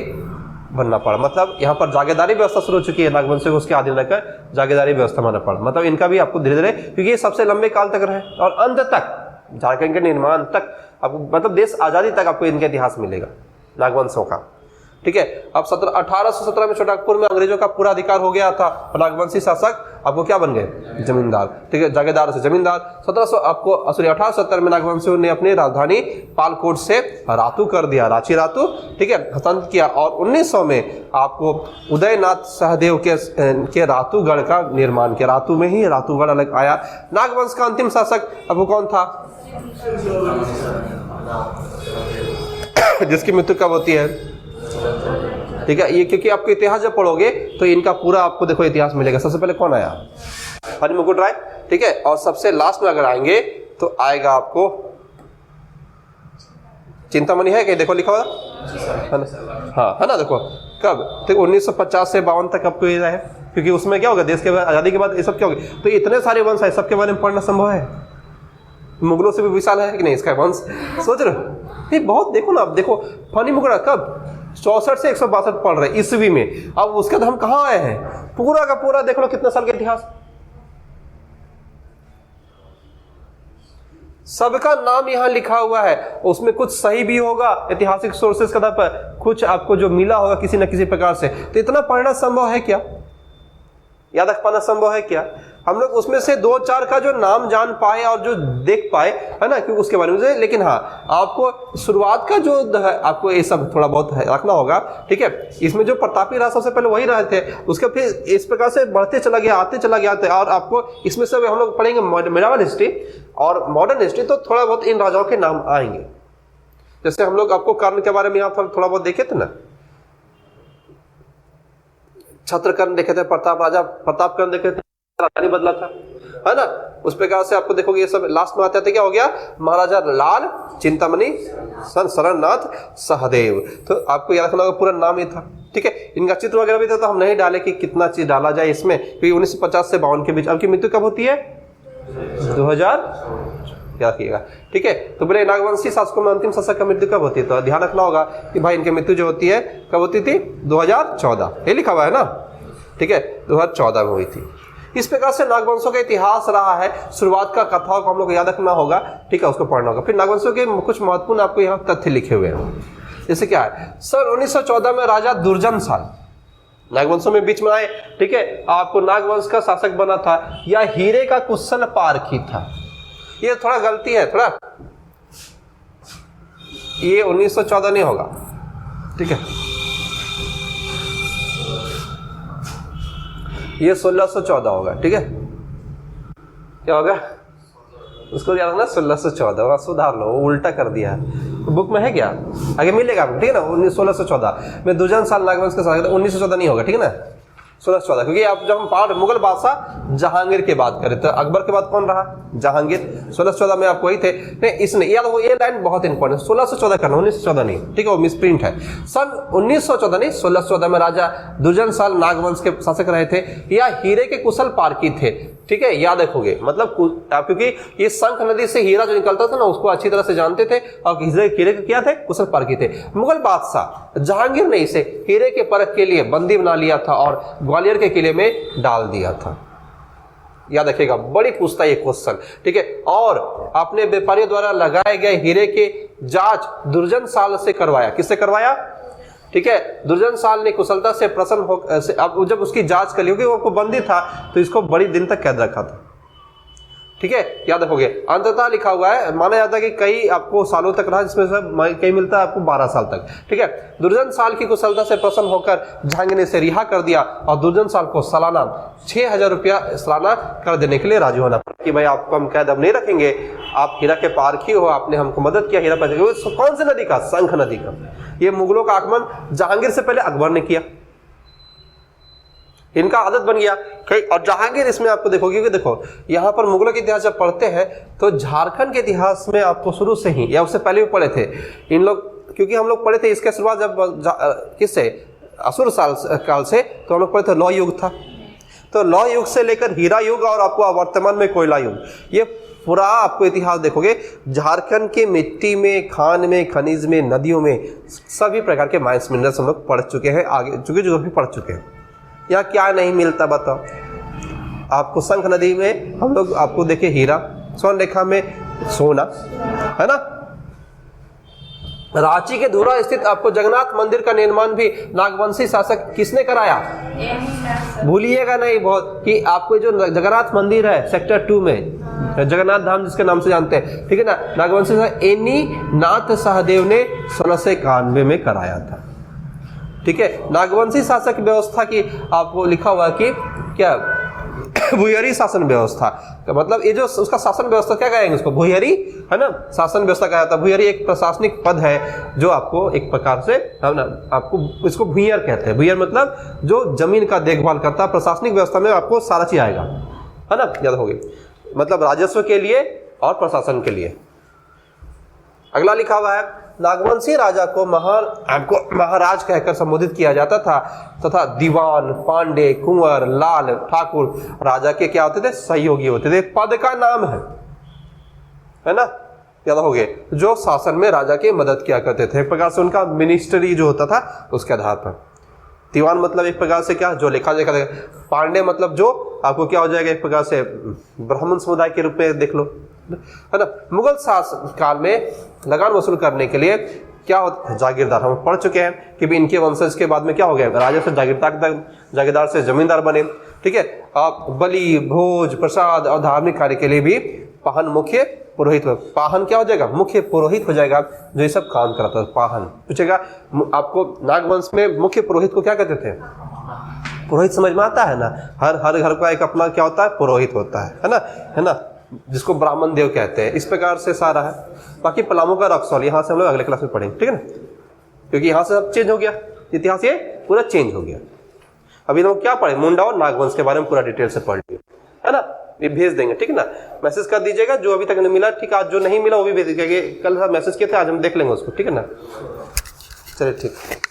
S1: बनना पड़ा। मतलब यहाँ पर जागीरदारी व्यवस्था शुरू हो चुकी है, नागवंशियों को उसके अधीन रहकर जागीरदारी व्यवस्था मानना पड़ा। मतलब इनका भी आपको धीरे धीरे, क्योंकि ये सबसे लंबे काल तक रहे और अंत तक झारखंड के निर्माण तक आपको, मतलब देश आजादी तक आपको इनका इतिहास मिलेगा नागवंशों का, ठीक है। अब 1817 में छोटानागपुर में अंग्रेजों का पूरा अधिकार हो गया था और नागवंशी शासक आपको क्या बन गए, जमींदार, ठीक है, जागीरदार से जमींदार। 1870 में नागवंशियों ने अपनी राजधानी पालकोट से रातू कर दिया, रांची रातू, ठीक है, हस्तांतरित किया और 1900 में आपको उदयनाथ सहदेव के रातूगढ़ का निर्माण किया। रातू में ही रातूगढ़ अलग आया। नागवंश का अंतिम शासक अब वो कौन था, जिसकी मृत्यु कब होती है, ठीक है। ये क्योंकि आपको इतिहास जब पढ़ोगे तो इनका पूरा आपको देखो इतिहास मिलेगा। सबसे पहले कौन आया, हरि मुकुट राय, ठीक है, और सबसे लास्ट में अगर आएंगे तो आएगा आपको चिंतामणि, है क्या, देखो लिखा हुआ है ना, हाँ है ना, देखो कब, तो 1950 से 52 तक आपको ये है, क्योंकि उसमें क्या होगा, देश के आजादी के बाद ये सब क्या होगा, तो इतने सारे वंश है, सबके बारे में पढ़ना संभव है, मुगलों से भी विशाल है कि नहीं इसका वंश, सोच रहे हो, ये बहुत देखो ना। अब देखो फनी मुगल कब 64 से 162 पढ़ रहे ईस्वी में, अब उसके बाद हम कहाँ आए हैं, पूरा का पूरा देख लो कितने साल का इतिहास, सबका नाम यहाँ लिखा हुआ है। उसमें कुछ सही भी होगा ऐतिहासिक सोर्सेस के आधार पर, कुछ आपको जो मिला होगा किसी न किसी प्रकार से। तो इतना पढ़ना संभव है क्या, याद रख पाना संभव है क्या, हम लोग उसमें से 2-4 का जो नाम जान पाए और जो देख पाए, है ना, क्योंकि उसके बारे में। लेकिन हाँ, आपको शुरुआत का जो है आपको ये सब थोड़ा बहुत रखना होगा, ठीक है। इसमें जो प्रतापी राज सबसे पहले वही रहे थे, उसके फिर इस प्रकार से बढ़ते चला गया, आते चला गया, और आपको इसमें से हम लोग पढ़ेंगे मिडावल हिस्ट्री और मॉडर्न हिस्ट्री, तो थोड़ा बहुत इन राजाओं के नाम आएंगे। जैसे हम लोग आपको कर्ण के बारे में यहाँ थोड़ा बहुत देखे थे ना, छत्रकर्ण देखे थे, प्रतापकर्ण देखे थे, राजधानी बदला था, है ना। उस प्रकार से आपको देखोगे ये सब लास्ट में आते थे, क्या हो गया, महाराजा लाल चिंतामणि शरणनाथ सहदेव। तो आपको याद रखना होगा पूरा नाम ये था, ठीक है। इनका चित्र वगैरह भी था, तो हम नहीं डाले कि कितना चीज डाला जाए इसमें, क्योंकि 1950 से 52 के बीच। अब की मृत्यु कब होती है, 2000, याद रखिएगा, ठीक है। तो बोले नागवंशी शासकों में अंतिम शासक का मृत्यु कब होती है, तो ध्यान रखना होगा कि भाई इनकी मृत्यु जो होती है कब होती थी, 2014, ये लिखा हुआ है ना, ठीक है, 2014 में हुई थी। इस प्रकार से नागवंशों का इतिहास रहा है। शुरुआत का कथाओं को हम लोग को याद रखना होगा, ठीक है, उसको पढ़ना होगा। फिर नागवंशों के कुछ महत्वपूर्ण आपको यहाँ तथ्य लिखे हुए हैं, जैसे क्या है, सर 1914 में राजा दुर्जन साल नागवंशों में बीच में आए, ठीक है, आपको नागवंश का शासक बना था, या हीरे का कुशल पारखी था। ये थोड़ा गलती है, थोड़ा ये 1914 नहीं होगा, ठीक है, ये 1614 होगा, ठीक है। क्या होगा उसको याद रखना, 1614, सुधार लो, वो उल्टा कर दिया है, तो बुक में है क्या, आगे मिलेगा आपको, ठीक है ना। 1614 में दुर्जन साल नागवंश के साथ, 1914 नहीं होगा, ठीक है ना, 1614, क्योंकि आप जब हम पढ़ मुगल बादशाह जहांगीर की बात करें तो अकबर के बाद कौन रहा, जहांगीर। 1614 में आप वही थे, नहीं इसने याद वो ये लाइन बहुत इंपॉर्टेंट, 1614 करना, 1914 नहीं, ठीक है, वो मिसप्रिंट है। सन 1914 नहीं 1614 में राजा दुर्जन साल नागवंश के शासक रहे थे, या हीरे के कुशल पारकी थे, ठीक है, याद रखोगे, मतलब क्योंकि ये शंख नदी से हीरा जो निकलता था ना उसको अच्छी तरह से जानते थे, और हीरे के क्या थे, कुशल पारकी थे। मुगल बादशाह जहांगीर ने इसे हीरे के परख के लिए बंदी बना लिया था और ग्वालियर के किले में डाल दिया था, याद रखिएगा, बड़ी पूछता है ये क्वेश्चन, ठीक है। और अपने व्यापारियों द्वारा लगाए गए हीरे के जांच दुर्जन साल से करवाया, किससे करवाया, ठीक है, दुर्जन साल ने कुशलता से प्रसन्न हो, अब जब उसकी जांच कर ली, क्योंकि वो बंदी था तो इसको बड़ी दिन तक कैद रखा था, ठीक है, याद रखोगे। अंततः लिखा हुआ है, माना जाता है कि कई आपको सालों तक रहा, जिसमें से कई मिलता है आपको 12 साल तक, ठीक है। दुर्जन साल की कुशलता से प्रसन्न होकर जहांगीर ने इसे रिहा कर दिया और दुर्जन साल को सालाना 6000 रुपया सालाना कर देने के लिए राजी होना कि भाई आपको हम कैद अब नहीं रखेंगे, आप हीरा के पारखी हो, आपने हमको मदद किया हीरा पारखी, कौन सी नदी का, शंख नदी का। ये मुगलों का आगमन जहांगीर से पहले अकबर ने किया, इनका आदत बन गया। और जहांगीर इसमें आपको देखोगे, क्योंकि देखो यहाँ पर मुगलों के इतिहास जब पढ़ते हैं तो झारखंड के इतिहास में आपको शुरू से ही या उससे पहले भी पढ़े थे इन लोग, क्योंकि हम लोग पढ़े थे इसके शुरुआत जब किससे, असुर काल से, तो हम लोग पढ़े थे लौह युग था, तो लौह युग से लेकर हीरा युग और आपको वर्तमान में कोयला युग, ये पूरा आपको इतिहास देखोगे झारखंड के मिट्टी में, खान में, खनिज में, नदियों में सभी प्रकार के माइंस मिनरल्स हम लोग पढ़ चुके हैं, आगे चुके जो भी पढ़ चुके हैं। यहाँ क्या नहीं मिलता बताओ आपको, शंख नदी में हम लोग आपको देखे हीरा, स्वर्ण रेखा में सोना, है ना। रांची के धुरा स्थित आपको जगन्नाथ मंदिर का निर्माण भी नागवंशी शासक किसने कराया, भूलिएगा नहीं बहुत कि आपको जो जगन्नाथ मंदिर है सेक्टर 2 में, जगन्नाथ धाम जिसके नाम से जानते हैं, ठीक है ना, नागवंशी शासक एनी नाथ सहदेव ने 1691 में कराया था, ठीक है। नागवंशी शासक व्यवस्था की आपको लिखा हुआ कि क्या, भुयरी शासन व्यवस्था का मतलब ये जो उसका शासन व्यवस्था क्या कहेंगे उसको, भुयरी, है ना, शासन व्यवस्था कहा जाता है। भुयरी एक प्रशासनिक पद है जो आपको एक प्रकार से, है ना, आपको इसको भुइयर कहते हैं। भुइयर मतलब जो जमीन का देखभाल करता है, प्रशासनिक व्यवस्था में आपको सारा चीज आएगा, है ना, याद होगी, मतलब राजस्व के लिए और प्रशासन के लिए। अगला लिखा हुआ है, नागवंशी राजा को महाराज कहकर संबोधित किया जाता था तथा दीवान, पांडे, कुंवर, लाल, ठाकुर राजा के क्या होते थे, सहयोगी होते थे, पद का नाम है ना, याद होगे, जो शासन में राजा की मदद किया करते थे, एक प्रकार से उनका मिनिस्ट्री जो होता था उसके आधार पर। दीवान मतलब एक प्रकार से क्या, जो लिखा जाएगा। पांडे मतलब जो आपको क्या हो जाएगा, एक प्रकार से ब्राह्मण समुदाय के रूप में देख लो, है ना। मुगल शासन काल में लगान वसूल करने के लिए क्या होता, जागीरदार, हम पढ़ चुके हैं कि भी इनके वंशज के बाद में क्या हो गया, राजा से जागीरदार से जमींदार बने, ठीक है। आप बलि, भोज, प्रसाद और धार्मिक कार्य के लिए भी पाहन मुख्य पुरोहित, पाहन क्या हो जाएगा, मुख्य पुरोहित हो जाएगा, जो ये सब काम करता है। पाहन पूछेगा आपको, नागवंश में मुख्य पुरोहित को क्या कहते थे, पुरोहित समझ में आता है ना, हर घर का एक अपना क्या होता है, पुरोहित होता है ना, जिसको ब्राह्मण देव कहते हैं। इस प्रकार से सारा है। बाकी पलामू का रक्सौल यहाँ से हम लोग अगले क्लास में पढ़ेंगे, ठीक है ना, क्योंकि यहाँ से सब चेंज हो गया, इतिहास ये पूरा चेंज हो गया। अभी लोग क्या पढ़े, मुंडा और नागवंश के बारे में पूरा डिटेल से पढ़ लिया, है ना, ये भेज देंगे, ठीक है ना, मैसेज कर दीजिएगा जो अभी तक नहीं मिला, ठीक है, आज जो नहीं मिला वो भी भेज दीजिएगा, कल मैसेज किए थे आज हम देख लेंगे उसको, ठीक है ना, चलिए ठीक।